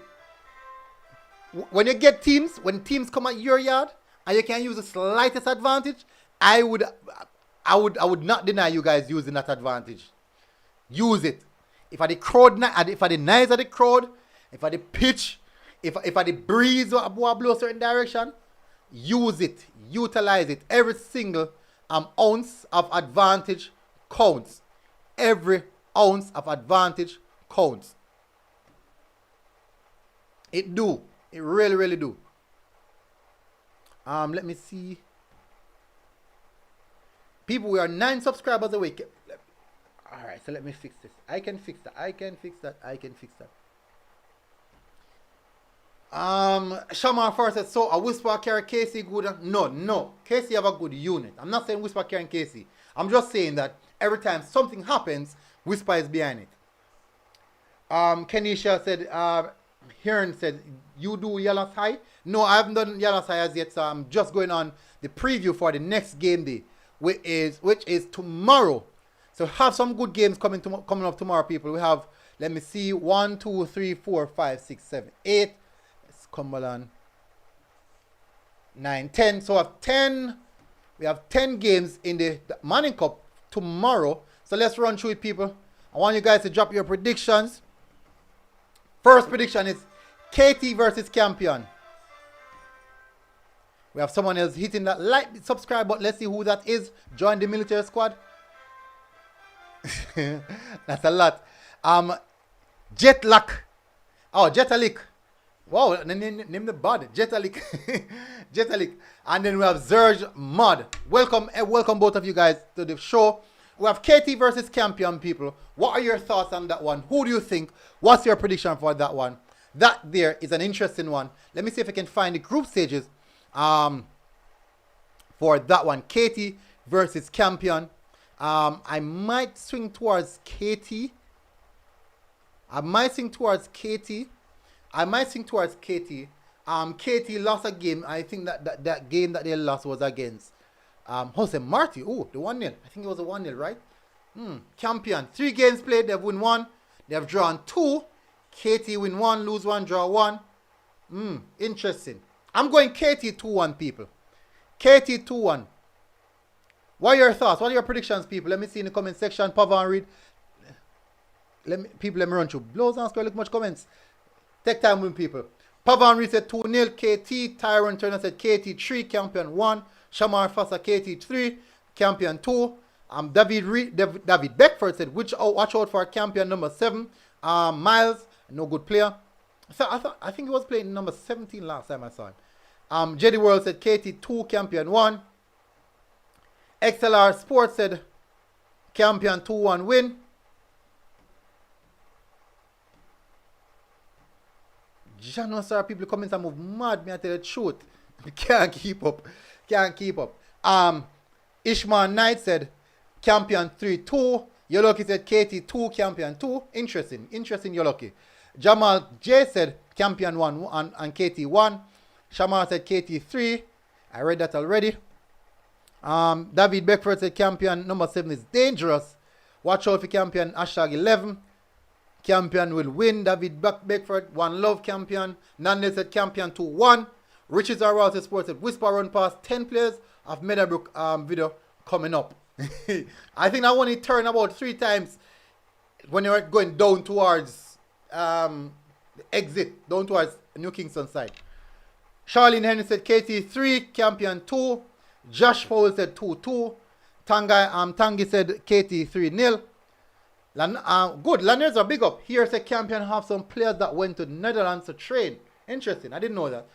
when you get teams, when teams come at your yard and you can use the slightest advantage, I would not deny you guys using that advantage. Use it. If I the crowd, if I the noise of the crowd, if I the pitch, if I the breeze or blow a certain direction, use it, utilize it. Every single ounce of advantage counts. Every ounce of advantage counts. It do. It really do. Let me see. People, we are 9 subscribers away. Alright, so let me fix this. I can fix that. Shamar first said, so a Whisper carry KC good? No. KC have a good unit. I'm not saying Whisper carrying KC. I'm just saying that every time something happens, Whisper is behind it. Kenisha said, Hearn said, you do Yellow High? No, I haven't done Yellow High as yet, so I'm just going on the preview for the next game day, which is tomorrow. So have some good games coming up tomorrow, people. We have, let me see, 1, 2, 3, 4, 5, 6, 7, 8. It's Cumberland. 9, 10. So we have 10 games in the Manning Cup tomorrow. So let's run through it, people. I want you guys to drop your predictions. First prediction is KT versus Campion. We have someone else hitting that like, subscribe button. Let's see who that is. Join the military squad. That's a lot. Jetlack. Oh, Jetalik. Wow, name the body. Jetalik. Jetalik. And then we have Zerge Mod. Welcome both of you guys to the show. We have KT versus Campion, people. What are your thoughts on that one? Who do you think? What's your prediction for that one? That there is an interesting one. Let me see if I can find the group stages for that one. KT versus Campion. I might swing towards KT. KT lost a game. I think that game that they lost was against Jose Marti. Oh, the 1-0. I think it was a 1-0, right? Campion. 3 games played. They've won 1. They have drawn 2. KT win 1, lose 1, draw 1. Interesting. I'm going KT 2-1, people. KT 2-1. What are your thoughts? What are your predictions, people? Let me see in the comment section. Pavan read. Let me run through. Blows and square, look much comments. Take time with people. Pavan read said 2-0 KT. Tyron Turner said KT 3, Campion 1. Shamar Fossa KT 3, Campion 2. David Beckford said, watch out for Campion number 7. Miles, no good player. So I think he was playing number 17 last time I saw him. Jedi World said KT 2, Campion 1. XLR Sports said Campion 2-1 win. Jano, sir, people coming to move mad, me I tell the truth. Can't keep up. Can't keep up. Ishmael Knight said, Champion 3-2. You're lucky said KT2, Champion 2. Interesting. Interesting, you're lucky. Jamal J said, Champion 1 and KT1. Shamar said KT3. I read that already. David Beckford said, Champion number 7 is dangerous. Watch out for Champion #11. Champion will win. David Beckford, One Love Champion. Nandez said Champion 2-1. Riches Arwata Sports said Whisper run past 10 players of Meadowbrook video coming up. I think that one it turned about 3 times when they were going down towards the exit, down towards New Kingston side. Charlene Henry said KT3, Champion 2. Josh Powell said 2-2. Tangi said KT3-0. Good, Laniers are big up. Here said Champion have some players that went to Netherlands to train. Interesting, I didn't know that.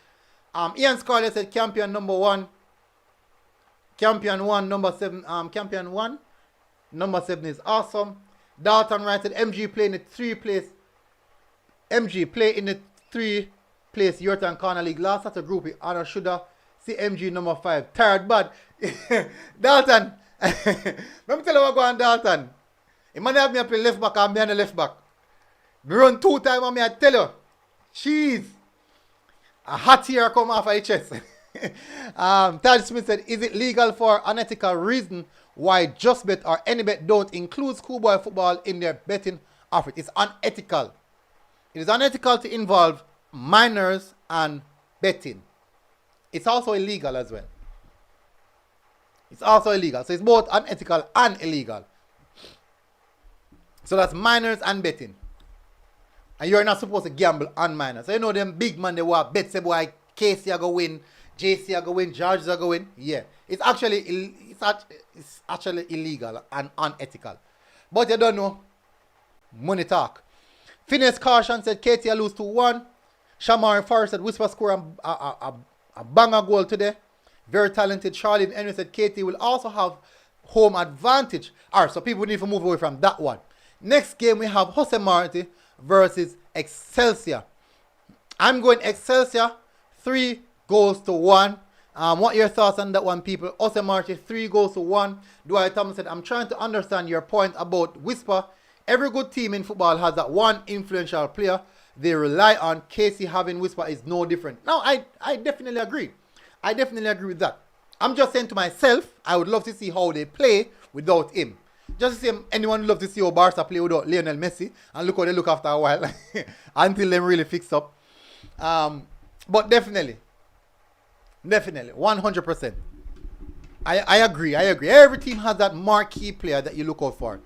Ian Scarlett said Champion number 1. Champion 1, number 7. Champion 1, number 7 is awesome. Dalton Wright said MG play in the 3 place. MG play in the 3 place Yorton Corner League last at a group with Honor Shoulda. See MG number 5. Tired bad. Dalton. Let me tell you what going on, Dalton. He might have me play left back and me on the left back. Me run 2 times and me I tell you. Jeez. A hot tear come off of his chest. Taj Smith said, is it legal for unethical reason why Just Bet or any bet don't include schoolboy football in their betting offer? It's unethical. It is unethical to involve minors and betting. It's also illegal as well. It's also illegal. So it's both unethical and illegal. So that's minors and betting. And you're not supposed to gamble on minors. So you know them big man, they want bet, say boy, Casey are going to win, JC are going to win, George are going to win. Yeah. It's actually illegal and unethical. But you don't know. Money talk. Phineas Caution said KT lose 2-1. Shamar Forrest said Whisper score a banger goal today. Very talented. Charlie and Henry said KT will also have home advantage. Alright, so people need to move away from that one. Next game we have Jose Marti versus Excelsior. I'm going Excelsior 3-1. What are your thoughts on that one, people? Jose Marti 3-1. Dwight Thomas said, I'm trying to understand your point about Whisper. Every good team in football has that one influential player they rely on. Casey having Whisper is no different. Now, I definitely agree. I definitely agree with that. I'm just saying to myself, I would love to see how they play without him. Just the same, anyone would love to see how Barca play without Lionel Messi. And look how they look after a while. Until they really fix up. But definitely. 100%. I agree. Every team has that marquee player that you look out for.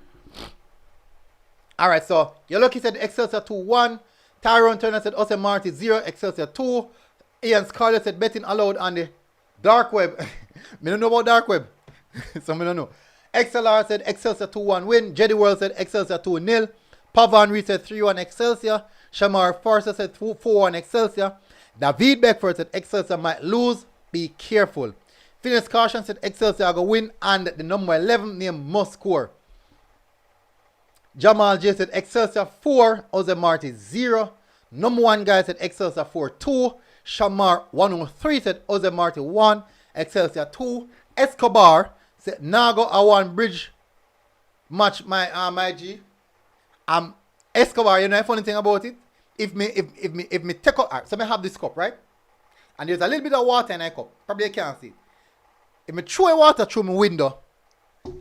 Alright, so you're lucky said Excelsior 2-1. Tyrone Turner said Jose Marti 0, Excelsior 2. Ian Scarlett said betting allowed on the dark web. Me don't know about dark web. So me don't know. XLR said Excelsior 2-1 win. Jeddy World said Excelsior 2-0. Pavan Reed said 3-1 Excelsior. Shamar Forster said 4-1 Excelsior. David Beckford said Excelsior might lose. Be careful. Phineas Caution said Excelsior go win and the number 11 name must score. Jamal J said Excelsior 4, Jose Marti 0. Number 1 guy said Excelsior 4-2. Shamar 103 said Jose Marti 1, Excelsior 2. Escobar said Nago I want bridge match my G. Escobar, you know the funny thing about it? If me take out, so I have this cup, right? And there's a little bit of water in my cup. Probably you can't see it. If me throw water through my window,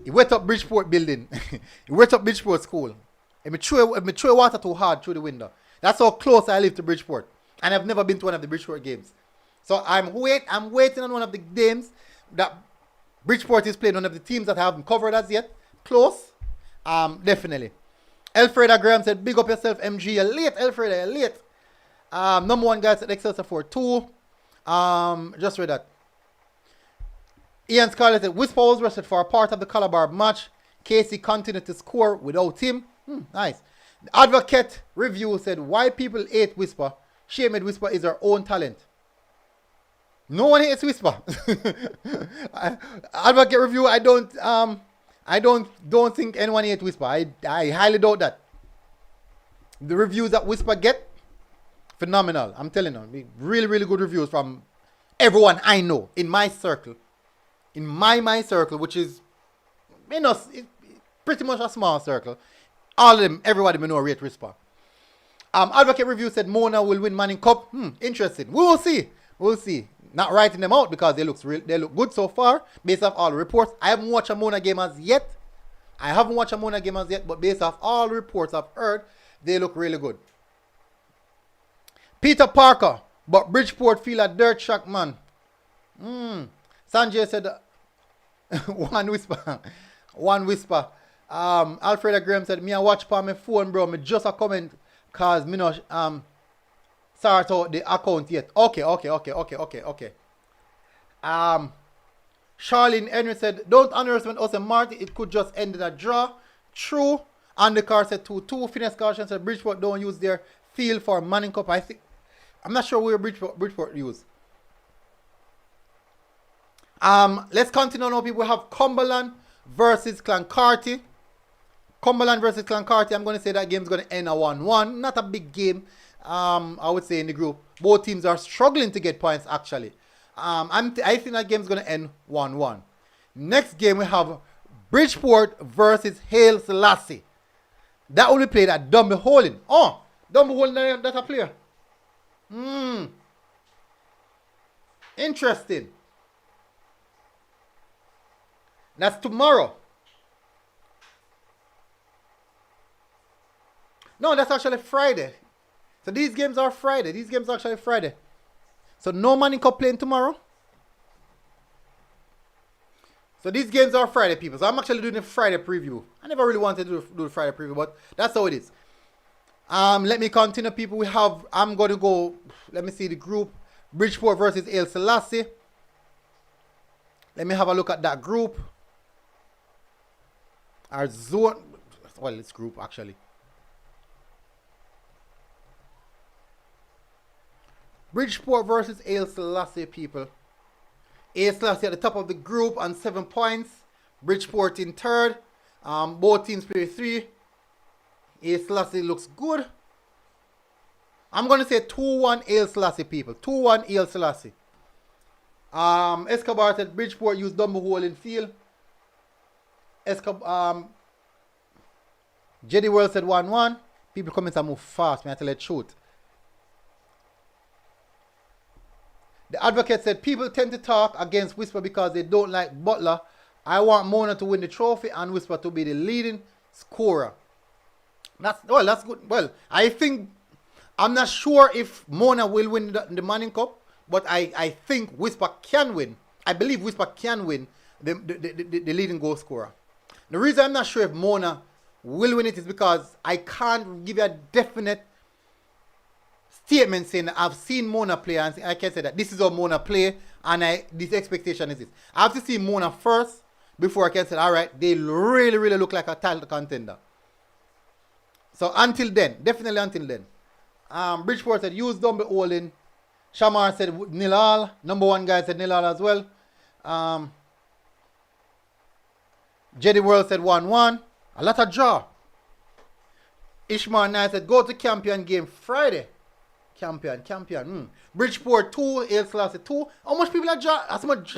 it wet up Bridgeport building. It wet up Bridgeport school. If me throw water too hard through the window. That's how close I live to Bridgeport. And I've never been to one of the Bridgeport games. So I'm waiting on one of the games that Bridgeport is playing, one of the teams that I haven't covered as yet. Close. Definitely. Elfreda Graham said, big up yourself, MG. You're late, Elfreda, you're late. Number 1 guy said Excelsior 4-2. Just read that. Ian Scarlett said, Whisper was rested for a part of the Calabar match. Casey continued to score without him. Nice. The Advocate Review said, why people hate Whisper? Shame it, Whisper is our own talent. No one hates Whisper. Advocate Review, I don't think anyone hates Whisper. I highly doubt that. The reviews that Whisper get Phenomenal. I'm telling you. Really, really good reviews from everyone I know in my circle. In my circle, which is, pretty much a small circle. All of them, everybody may know rate Whisper. Advocate Review said Mona will win Manning Cup. Interesting. We will see. We'll see. Not writing them out because they look good so far based off all the reports. I haven't watched a Mona game as yet. But based off all the reports I've heard, they look really good. Peter Parker, but Bridgeport feel a dirt shock, man. Sanjay said one whisper. Alfreda Graham said, me I watch on my phone, bro. Me just a comment cause me no start out the account yet. Okay. Charlene Henry said, don't underestimate us and Marti. It could just end in a draw. True. And the car said 2-2. Finesse Caution said Bridgeport don't use their field for Manning Cup. I'm not sure where Bridgeport use. Let's continue now, people. We have Cumberland versus Clancarty. I'm going to say that game's going to end a 1-1. Not a big game, I would say, in the group. Both teams are struggling to get points, actually. I think that game's going to end 1-1. Next game, we have Bridgeport versus Haile Selassie. That will be played at Dumby Holding. Oh, Dumby Holding, that's a player. Interesting. That's tomorrow. No, that's actually Friday. So these games are Friday. These games are actually Friday. So no Manning Cup playing tomorrow. So these games are Friday, people. So I'm actually doing a Friday preview. I never really wanted to do the Friday preview, but that's how it is. Let me continue, people. I'm going to go, let me see the group. Bridgeport versus Haile Selassie. Let me have a look at that group. Our zone, well, it's group actually. Bridgeport versus Haile Selassie, people. Haile Selassie at the top of the group on 7 points. Bridgeport in third. Both teams play 3. Haile Selassie looks good. I'm going to say 2-1 Haile Selassie, people. 2-1 Haile Selassie. Escobar said Bridgeport used Dumbo hole in field. Jeddy World said 1-1. People come in and move fast. Me I tell you the truth. The advocate said people tend to talk against Whisper because they don't like Butler. I want Mona to win the trophy and Whisper to be the leading scorer. That's good. Well, I think, I'm not sure if Mona will win the Manning Cup, but I think Whisper can win. I believe Whisper can win the leading goal scorer. The reason I'm not sure if Mona will win it is because I can't give you a definite statement saying that I've seen Mona play and I can say that this is how Mona play and this expectation is this. I have to see Mona first before I can say, all right, they really, really look like a title contender. So until then, definitely until then. Bridgeport said use Dumby Olin. Shamar said Nilal. Number 1 guy said Nilal as well. Jeddy World said 1-1. A lot of draw. Ishmael Knight said go to Campion game Friday. Campion. Bridgeport 2, Haile Selassie 2. How much people are draw? As much.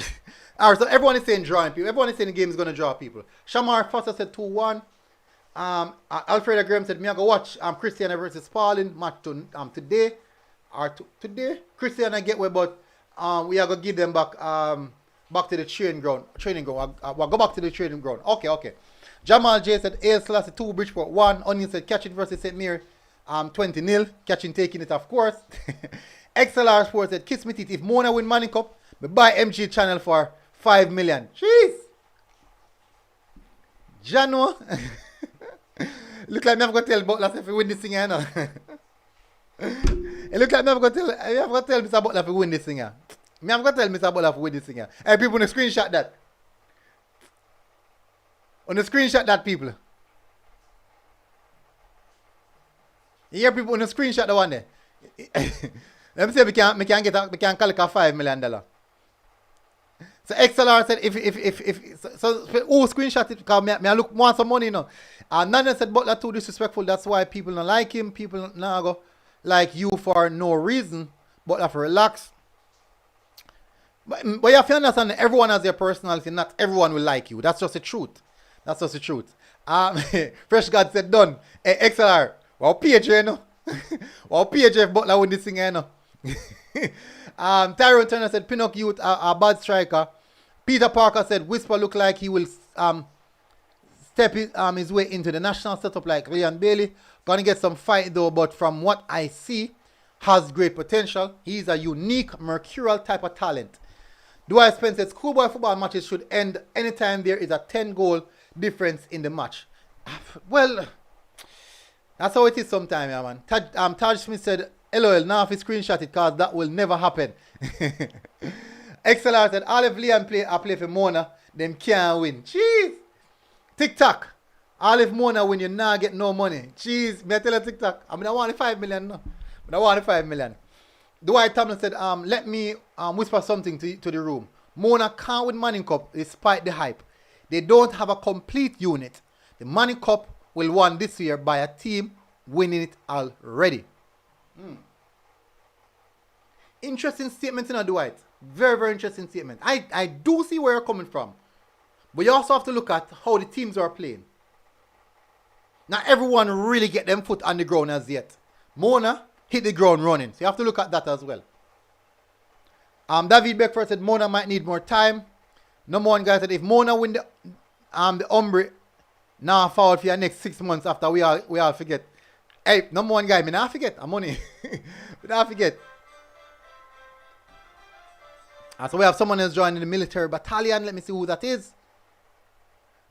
Alright, so everyone is saying drawing people. Everyone is saying the game is going to draw people. Shamar Foster said 2-1. Alfreda Graham said, me I go watch Christiana versus Pauline match today. Today. Christiana get away, but we are going to give them back to the training ground. We'll go back to the training ground. Okay. Jamal J said, Haile Selassie 2, Bridgeport 1. Onion said, Catching versus St. Mary 20-0. Catching taking it, of course. XLR Sports said, Kiss me teeth. If Mona win Manning Cup, we buy MG channel for 5 million. Jeez. Jano. Look like me have got to tell Butler if we win this thing, you know. It look like me have got to tell Mr. Butler if we win this thing. Me have got to tell Mr. Butler if we win this thing. Hey, people, on the screenshot that. On the screenshot that, people. You hear people on the screenshot the one there. Let me see if we can collect a $5 million. So XLR said screenshot it because me I look want some money now. And Nana said Butler too disrespectful, that's why people don't like him. People now go like you for no reason, but have to relax. But you have to understand that everyone has their personality. Not everyone will like you. That's just the truth. That's just the truth. Fresh God said done. Hey, XLR. Well, PJ, you know. Well, PJ, but I wouldn't sing, you know. Tyrone Turner said Pinnock Youth a bad striker. Peter Parker said Whisper look like he will step his way into the national setup like Leon Bailey. Gonna get some fight though, but from what I see, has great potential. He's a unique mercurial type of talent. Dwight Spence said schoolboy football matches should end anytime there is a 10-goal difference in the match. Well, that's how it is sometimes, yeah, man. Taj Smith said, LOL, now if you screenshot it, cause that will never happen. XLR said, all if Liam play for Mona, them can't win. Jeez. TikTok. All if Mona win, you now get no money. Jeez. Me I tell you TikTok. I mean, I want 5 million now. But I want 5 million. Dwight Tomlin said, let me whisper something to the room. Mona can't win Manning Cup despite the hype. They don't have a complete unit. The Manning Cup will won this year by a team winning it already. Interesting statement, you know, Dwight. Very, very interesting statement. I do see where you're coming from. But you also have to look at how the teams are playing. Not everyone really get them foot on the ground as yet. Mona hit the ground running. So you have to look at that as well. David Beckford said Mona might need more time. Number one guy said if Mona win the Ombre now forward for your next 6 months after we all forget. Hey, number one guy, me not forget. I'm money. Me not forget. So we have someone else joining the military battalion. Let me see who that is.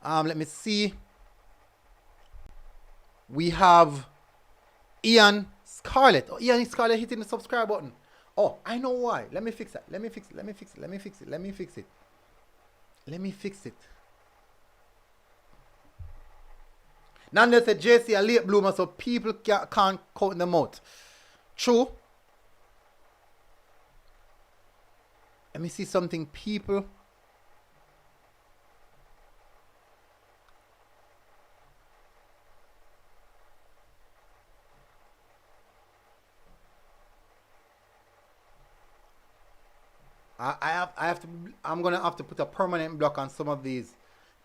Let me see. We have Ian Scarlett. Oh, Ian Scarlett hitting the subscribe button. Oh, I know why. Let me fix it. Let me fix it. Let me fix it. Let me fix it. Let me fix it. Let me fix it. Nanda said JC a late bloomer, so people can't count them out. True. Let me see something, people. I'm gonna have to put a permanent block on some of these.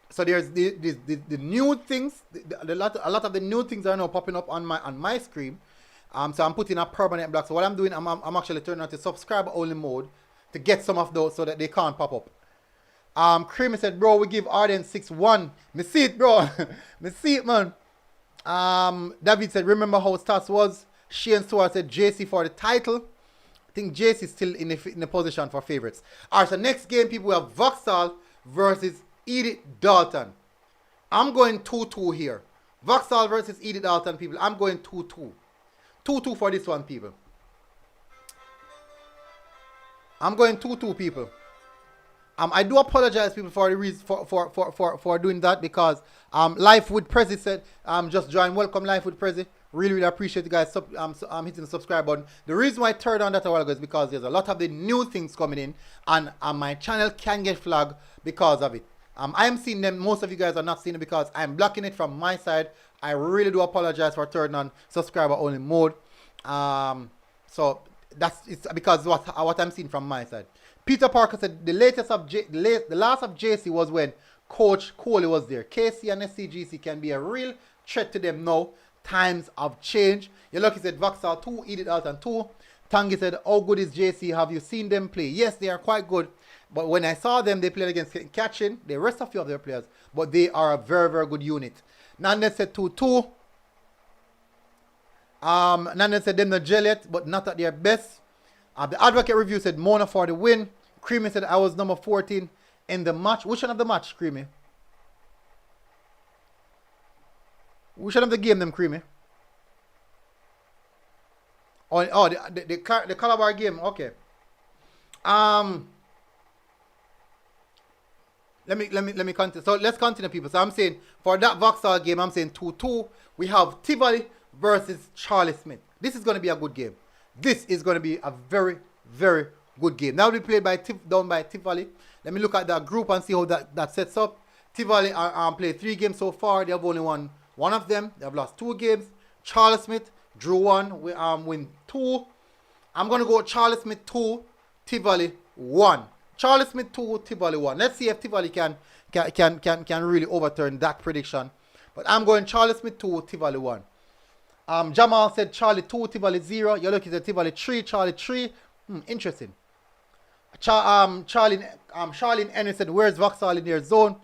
So there's the new things. A lot of the new things are now popping up on my screen. So I'm putting a permanent block. So what I'm doing, I'm actually turning on to subscriber only mode to get some of those so that they can't pop up. Creamy said, bro, we give Arden 6-1. Me see it, bro. Me see it, man. David said, remember how stats was? Shane Stewart said JC for the title. I think JC is still in the position for favorites. Alright, so next game, people, we have Vauxhall versus Edith Dalton. I'm going 2-2 here. Vauxhall versus Edith Dalton, people. I'm going 2-2. 2-2 for this one, people. I'm going 2-2, people. I do apologize, people, for the reason for doing that because Life with Prezi said just join. Welcome, Life with Prezi. Really, really appreciate you guys hitting the subscribe button. The reason why I turned on that a while ago is because there's a lot of the new things coming in, and my channel can get flagged because of it. I am seeing them. Most of you guys are not seeing it because I'm blocking it from my side. I really do apologize for turning on subscriber only mode. So it's because what I'm seeing from my side. Peter Parker said the last of JC was when Coach Coley was there. KC and SCGC can be a real threat to them now. Times have changed. You're lucky said Vauxhall 2, Edith Dalton 2. Tangi said, how good is JC? Have you seen them play? Yes, they are quite good. But when I saw them, they played against Catching. The rest of few of their players. But they are a very, very good unit. Nandet said 2-2. Nandet said them not gel yet, but not at their best. The Advocate Review said Mona for the win. Creamy said I was number 14 in the match. Which one of the match, Creamy? Which one of the game, them, Creamy? Oh, the Calabar game. Okay. Let me continue. So let's continue, people. So I'm saying for that Vauxhall game, I'm saying 2-2. We have Tivoli versus Charlie Smith. This is going to be a good game. This is going to be a very, very good game. Now we played down by Tivoli. Let me look at that group and see how that sets up. Tivoli played 3 games so far. They have only won one of them. They have lost 2 games. Charlie Smith Drew 1, we win 2. I'm gonna go Charlie Smith 2, Tivoli 1. Charlie Smith 2, Tivoli 1. Let's see if Tivoli can really overturn that prediction. But I'm going Charlie Smith 2, Tivoli 1. Jamal said Charlie 2, Tivoli 0. You're looking at Tivoli 3, Charlie 3. Interesting. Charlene Henry said, where's Vauxhall in their zone?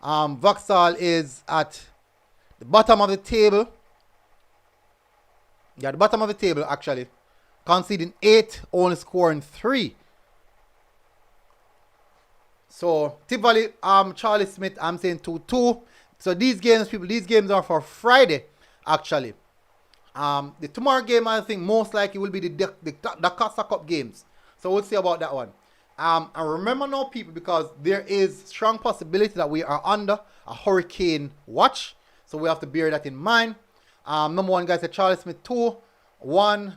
Vauxhall is at the bottom of the table. Yeah, the bottom of the table actually. Conceding 8, only scoring 3. So Tivoli, Charlie Smith, I'm saying 2-2. So these games, people, these games are for Friday, actually. The tomorrow game, I think, most likely will be the Dakasa Cup games. So we'll see about that one. And remember now, people, because there is strong possibility that we are under a hurricane watch. So we have to bear that in mind. Number 1 guy said Charlie Smith 2, 1.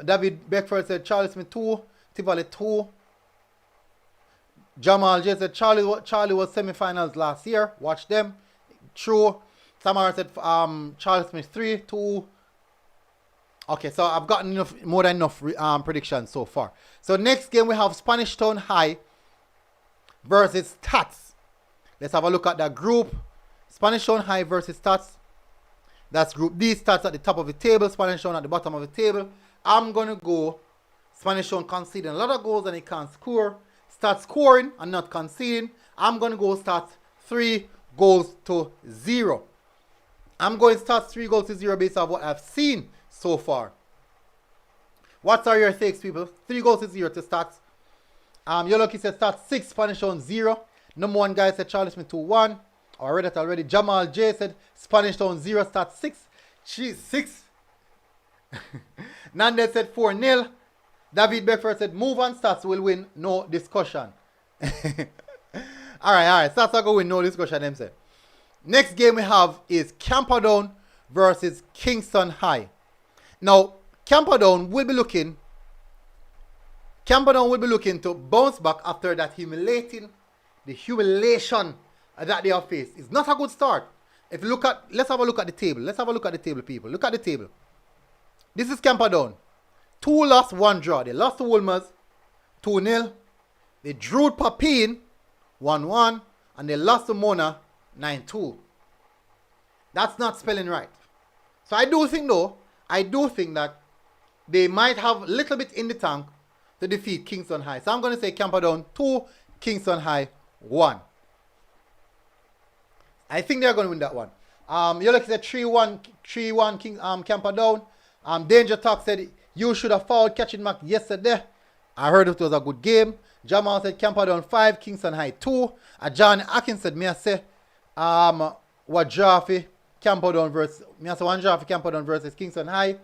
David Beckford said Charlie Smith 2, Tivoli 2. Jamal J said Charlie was semi-finals last year. Watch them. True. Samara said Charlie Smith 3, 2. Okay, so I've gotten more than enough predictions so far. So next game we have Spanish Town High versus Tats. Let's have a look at that group. Spanish Town High versus Tats. That's group D. Tats at the top of the table. Spanish Town at the bottom of the table. I'm going to go Spanish Town conceding a lot of goals and he can't score. Start scoring and not conceding. I'm going to go Stats 3 goals to 0. I'm going Stats 3 goals to 0 based on what I've seen so far. What are your takes, people? 3 goals to 0 to Stats. Yoloki said Stats 6, Spanish Town 0. Number 1 guy said Charlie Smith 2-1. I read that already. Jamal J said Spanish Town 0, Stats 6. She's 6. Nandez said 4-0. David Beckford said move on, Stats will win, no discussion. Alright. Stats are going to win, no discussion, them say. Next game we have is Camperdown versus Kingston High. Now, Camperdown will be looking to bounce back after that humiliation that they have faced. It's not a good start. If you look at, let's have a look at the table. People. Look at the table. This is Camperdown. 2 loss, 1 draw. They lost to Wilmers 2-0. They drew Papine 1-1. And they lost to Mona 9-2. That's not spelling right. So I do think that they might have a little bit in the tank to defeat Kingston High. So I'm going to say Camperdown 2, Kingston High 1. I think they're going to win that one. You're looking at 3-1 Camperdown. Danger Talk said you should have fouled catching Mac yesterday. I heard it was a good game. Jamal said Camperdown 5, Kingston High 2. John Atkins said me I say what Jaffe Camperdown versus Kingston High.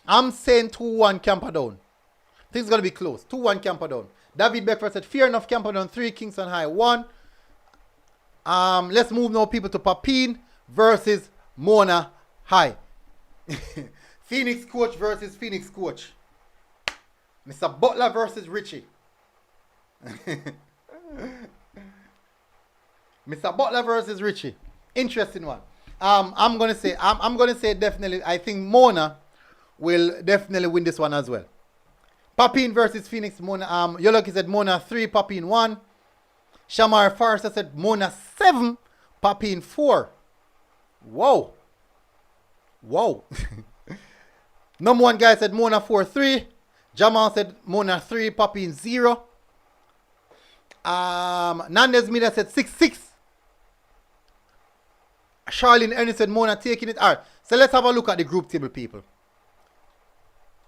I'm saying 2-1 Camperdown. Things is gonna be close. 2-1 Camperdown. David Beckford said fair enough Camperdown 3, Kingston High 1. Let's move now, people, to Papine versus Mona High. Phoenix coach versus Phoenix coach. Mr. Butler versus Richie. Mr. Butler versus Richie. Interesting one. I'm gonna say definitely. I think Mona will definitely win this one as well. Papine versus Phoenix. Mona. Yoloki said Mona 3, Papine 1. Shamar Forrester said Mona 7, Papine 4. Whoa. Number 1 guy said Mona 4-3. Jamal said Mona 3, Papine 0. Nandez Mida said 6-6. Charlene Ernest said Mona taking it. Alright, so let's have a look at the group table, people.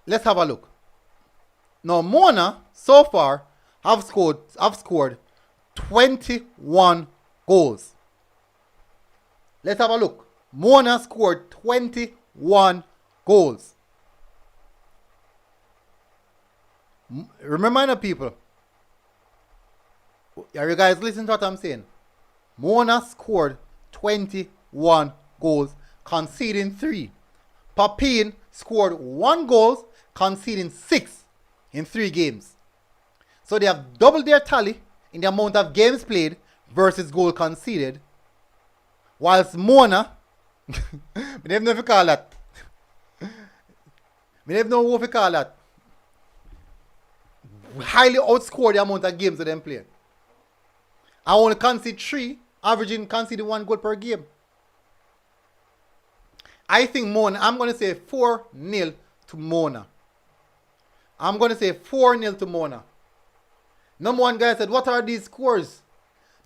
Let's have a look. Now Mona so far have scored 21 goals. Let's have a look. Mona scored 21 goals. Remember, people, are you guys listening to what I'm saying? Mona scored 21 goals, conceding 3. Papine scored 1 goal, conceding 6 in 3 games. So they have doubled their tally in the amount of games played versus goal conceded. Whilst Mona, they've never called that. Me never know what we call that. Highly outscore the amount of games that them play. I only concede 3, averaging conceding 1 goal per game. I think Mona, I'm going to say 4-0 to Mona. I'm going to say 4-0 to Mona. Number one guy said, what are these scores?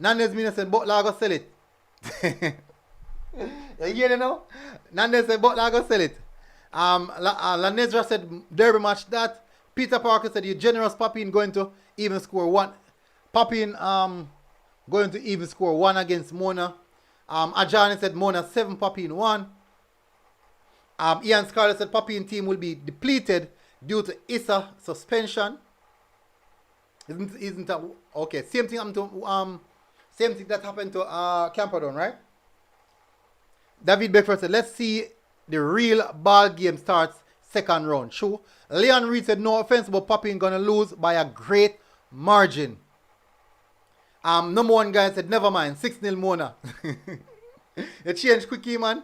Nandez Mina said, Butler go sell it. You hear it now? Nandez said, Butler go sell it. Lanezra said, derby match that. Peter Parker said, you generous Papine going to even score 1. Papine going to even score 1 against Mona. Ajani said, Mona 7, Papine 1. Ian Scarlett said, Papine team will be depleted due to Issa suspension. Isn't that okay? Same thing happened to same thing that happened to Camperdown, right? David Beckford said, let's see the real ball game starts second round. True. Leon Reed said, no offense, but Papine gonna lose by a great margin. Number one guy said, never mind, 6-0 Mona. You change quickly, man.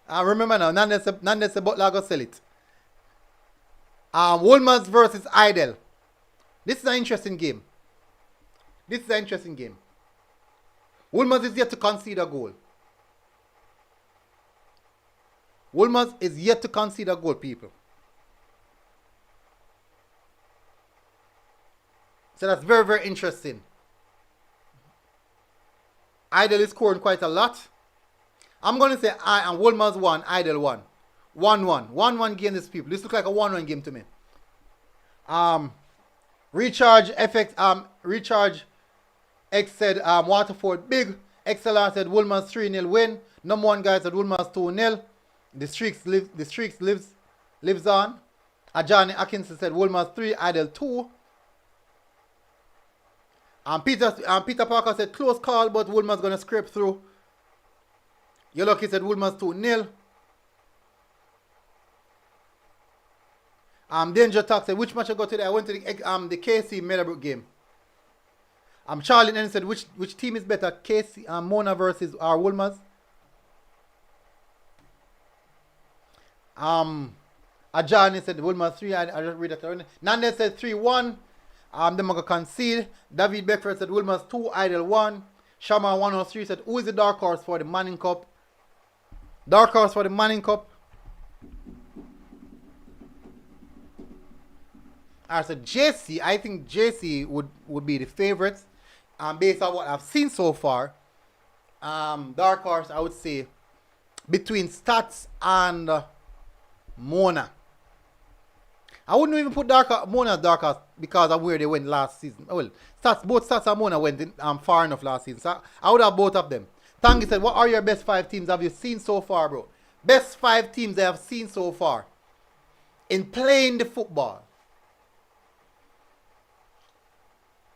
Remember now, Nandez said Butler go sell it. Wilmers versus Idle. This is an interesting game. Wilmers is yet to concede a goal. Wilmers is yet to concede a goal, people. So that's very, very interesting. Idle is scoring quite a lot. I'm going to say Wilmers 1, Idle 1. 1-1. 1-1 game, this people. This looks like a 1-1 game to me. Recharge X said Waterford big. Excelsior said Wilmers 3-0 win. Number one guy said Wilmers 2-0. The streaks lives on. Ajani Atkinson said Wilmers 3, Idle 2. Peter Parker said close call, but Wilmers gonna scrape through. Yellowkey said Wilmers 2-0. Danger Talk said, which match I got today? I went to the KC Meadowbrook game. Charlie N said, which team is better? KC Mona versus Wilmers. Ajani said Wilmers 3. I just read that. Nandez said 3-1. Them gonna concede. David Beckford said Wilmers 2, Idle 1. Shama 103 said, who is the dark horse for the Manning Cup? Dark horse for the Manning Cup. I said JC. I think JC would be the favorites. Based on what I've seen so far. Dark horse, I would say between Stats and Mona. I wouldn't even put Mona as dark horse because of where they went last season. Well, both Stats and Mona went far enough last season. So I would have both of them. Tangi said, what are your best 5 teams have you seen so far, bro? Best 5 teams I have seen so far in playing the football.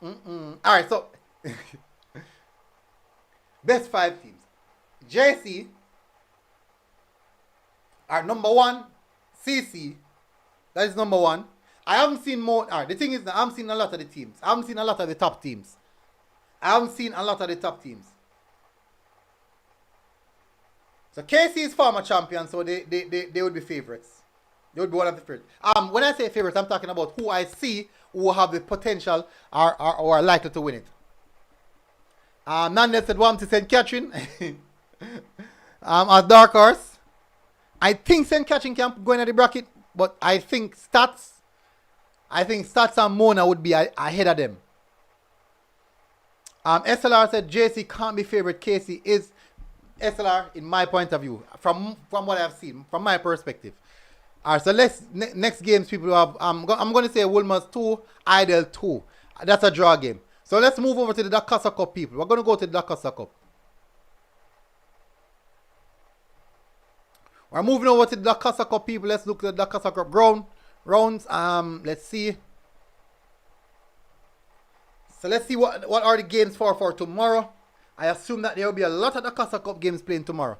Alright, so best 5 teams. JC are number 1. CC, that is number 1. I haven't seen more. Alright, the thing is that I haven't seen a lot of the teams. I haven't seen a lot of the top teams. So KC is former champion, so they would be favorites. They would be one of the favorites. When I say favorites, I'm talking about who I see who have the potential or are likely to win it. Nandez said one to St. Catherine. As dark horse. I think St. Catherine can go in at the bracket, but I think Stats and Mona would be ahead of them. SLR said JC can't be favorite. KC is SLR in my point of view, from what I've seen, from my perspective. Alright, so let's next games people have. I'm going to say Wilmers 2, Idle 2. That's a draw game. So let's move over to the Dakasa Cup, people. We're going to go to the Dakasa Cup. We're moving over to the Dakasa Cup, people. Let's look at the Dakasa Cup rounds. Let's see. So let's see what are the games for tomorrow. I assume that there will be a lot of Dakasa Cup games playing tomorrow.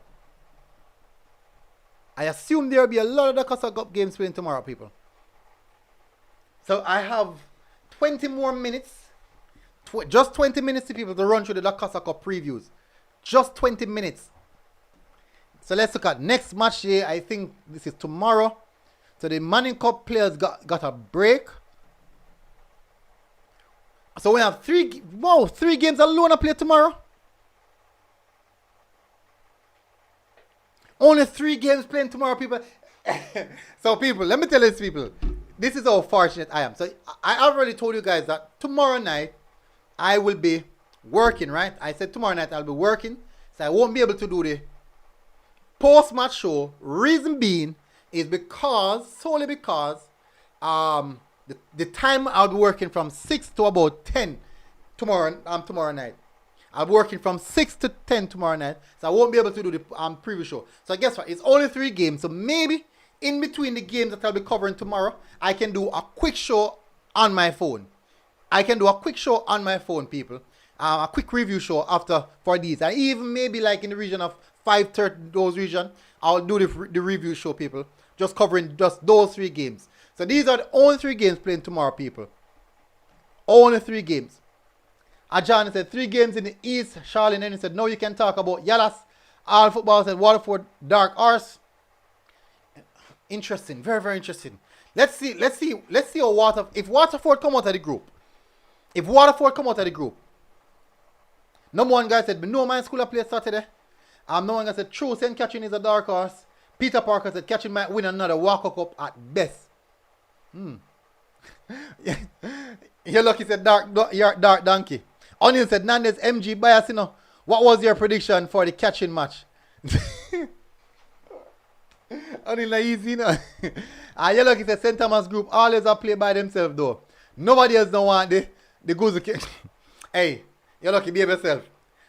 People. So I have 20 more minutes. Just 20 minutes to people to run through the Dakasa Cup previews. Just 20 minutes. So let's look at next match day. I think this is tomorrow. So the Manning Cup players got a break. So we have 3 games alone to play tomorrow. Only 3 games playing tomorrow, people. So people, let me tell you this, people. This is how fortunate I am. So I already told you guys that tomorrow night I will be working, right? I said tomorrow night I'll be working. So I won't be able to do the post-match show. Reason being is solely because the time I'll be working from 6 to about 10 tomorrow night. I'll be working from 6 to 10 tomorrow night, so I won't be able to do the preview show. So guess what? It's only 3 games, so maybe in between the games that I'll be covering tomorrow, I can do a quick show on my phone. People. A quick review show for these. And even maybe like in the region of 5:30, those region, I'll do the review show, people. Just covering just those 3 games. So these are the only 3 games playing tomorrow, people. Only 3 games. Ajahn said 3 games in the East. Charlene and he said, no, you can talk about Yalas. All football said Waterford, Dark Horse. Interesting. Very, very interesting. Let's see how if Waterford come out of the group. Number 1 guy said, no, my school play Saturday. Number 1 guy said, true, St. Catherine is a dark horse. Peter Parker said, Catherine might win another Walker Cup at best. You're lucky, said dark donkey. Onion said, Nandes MG bias, you know. What was your prediction for the catching match? Onion like easy, you know. You're lucky, said St. Thomas group always are play by themselves though. Nobody else don't want the goose. Hey, you're lucky, behave yourself.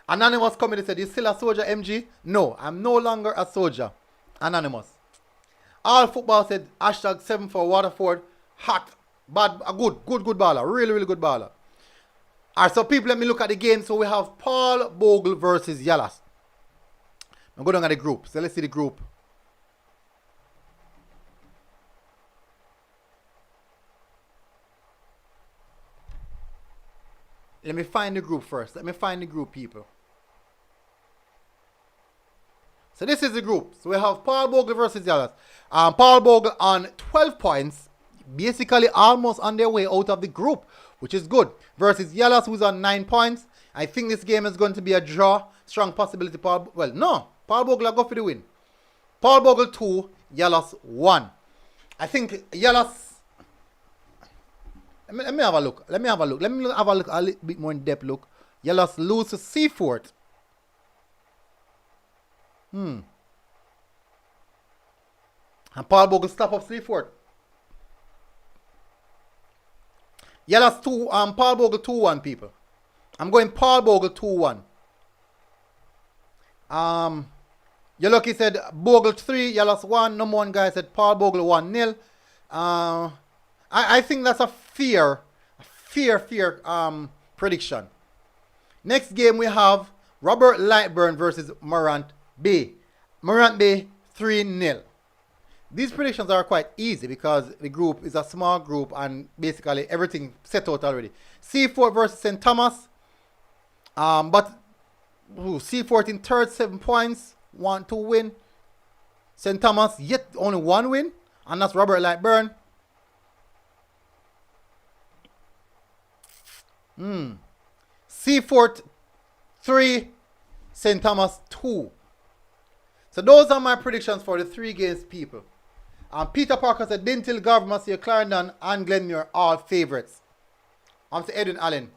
Anonymous coming and said, you still a soldier, MG? No, I'm no longer a soldier. Anonymous. All football said, #7 for Waterford. Hot. Bad. A good baller. Really, really good baller. Alright, so people, let me look at the game. So we have Paul Bogle versus Yalas. I'm going down at the group. So let's see the group. Let me find the group first. Let me find the group, people. So this is the group. So we have Paul Bogle versus Yalas. Paul Bogle on 12 points. Basically almost on their way out of the group, which is good. Versus Yalas, who's on 9 points. I think this game is going to be a draw. Strong possibility. Paul Bogle go for the win. Paul Bogle 2, Yalas 1. I think Yalas... Let me have a look. Let me have a look a little bit more in depth look. Yalas lose to Seafort. And Paul Bogle stop up Seafort. Yalas 2, Paul Bogle 2-1, people. I'm going Paul Bogle 2-1. You're lucky said Bogle 3, Yalas 1. Number 1 guy said Paul Bogle 1-0. I think that's a fair prediction. Next game we have Robert Lightburn versus Morant Bay. Morant Bay 3-0. These predictions are quite easy because the group is a small group and basically everything set out already. C4 versus St. Thomas. But C4 in third, 7 points, 1-2 win. St. Thomas yet only 1 win, and that's Robert Lightburn. Seafort 3, St. Thomas 2. So those are my predictions for the 3 games, people. Peter Parker said Dintil, Governor, Clarendon, and Glenmuir all favourites. I'm saying Edwin Allen.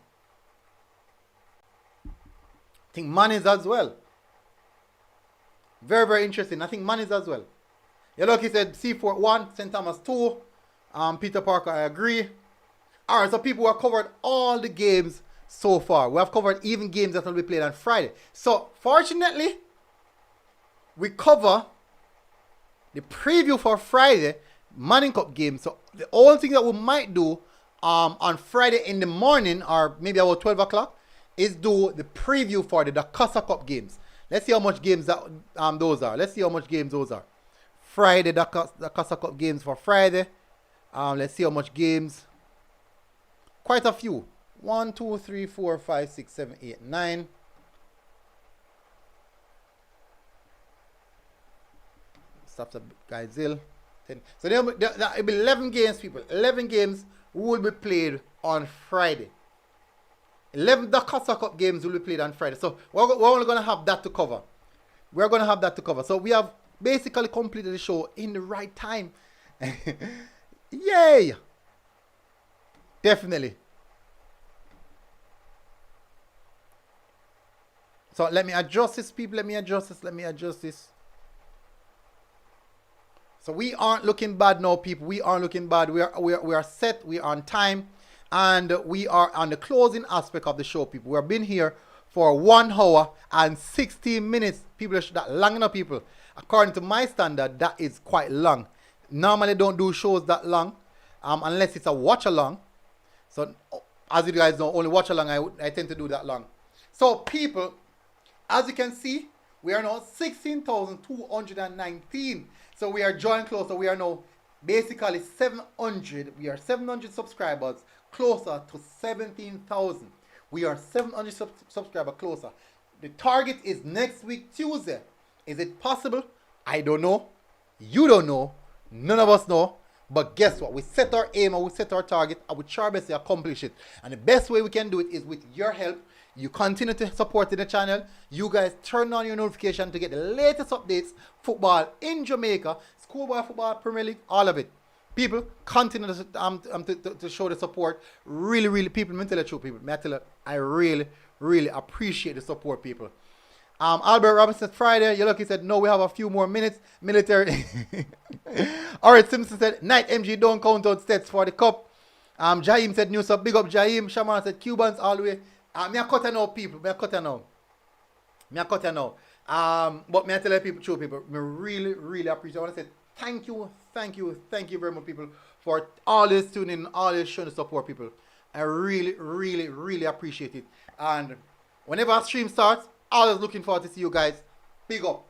I think Manny's as well. Very, very interesting. I think Manny's as well. Yeah, look, he said Seafort 1, St. Thomas 2. Peter Parker, I agree. Alright, so people have covered all the games so far. We have covered even games that will be played on Friday. So, fortunately, we cover the preview for Friday, Manning Cup game. So, the only thing that we might do on Friday in the morning, or maybe about 12 o'clock, is do the preview for the Dakasa Cup games. Let's see how much games that those are. Let's see how much games those are. Friday, Dakasa Cup games for Friday. Let's see how much games. Quite a few. 1, 2, 3, 4, 5, 6, 7, 8, 9. Stop the guy Zill. 10. So there will be 11 games, people. 11 games will be played on Friday. 11 Dakasa Cup games will be played on Friday. So we're only going to have that to cover. We're going to have that to cover. So we have basically completed the show in the right time. Yay! Definitely. So let me adjust this, people. Let me adjust this. So we aren't looking bad now, people. We aren't looking bad. We are set. We are on time. And we are on the closing aspect of the show, people. We have been here for 1 hour and 16 minutes. People, that long enough, people. According to my standard, that is quite long. Normally, don't do shows that long, unless it's a watch along. So, as you guys know, only watch along I tend to do that long. So, people, as you can see, we are now 16,219. So we are drawing closer. We are now basically 700. We are 700 subscribers closer to 17,000. We are 700 subscribers closer. The target is next week, Tuesday. Is it possible? I don't know. You don't know. None of us know. But guess what? We set our aim and we set our target and we try best to accomplish it. And the best way we can do it is with your help. You continue to support the channel. You guys turn on your notification to get the latest updates. Football in Jamaica, schoolboy football, Premier League, all of it. People, continue to show the support. Really, people, me tell the truth, people. Me tell you, I really appreciate the support, people. Albert Robinson Friday, you lucky said, no, we have a few more minutes. Military. Alright, Simpson said, night MG, don't count out stats for the cup. Jaim said, news up, big up Jaim. Shaman said, Cubans all the way. Me a cut now, people. Me a cut now. But me a tell you people, true people, me really appreciate. I want to say thank you very much, people, for always tuning in, always showing the support, people. I really appreciate it. And whenever a stream starts, always looking forward to see you guys. Big up.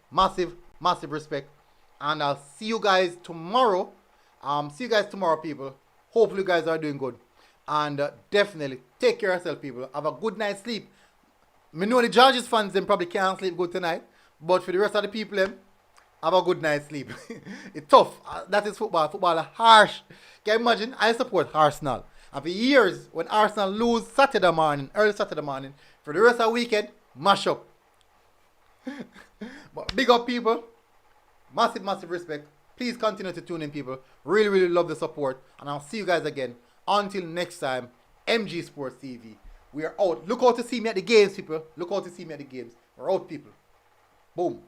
Massive respect. And I'll see you guys tomorrow. People. Hopefully you guys are doing good. And definitely take care of yourself, people. Have a good night's sleep. I know the Georges fans them probably can't sleep good tonight. But for the rest of the people, them, have a good night's sleep. It's tough. That is football. Football is harsh. Can you imagine? I support Arsenal. And for years, when Arsenal lose early Saturday morning, for the rest of the weekend, mash up. But big up, people. Massive respect. Please continue to tune in, people. Really love the support. And I'll see you guys again. Until next time, MG Sports TV. We are out. Look out to see me at the games, people. Look out to see me at the games. We're out, people. Boom.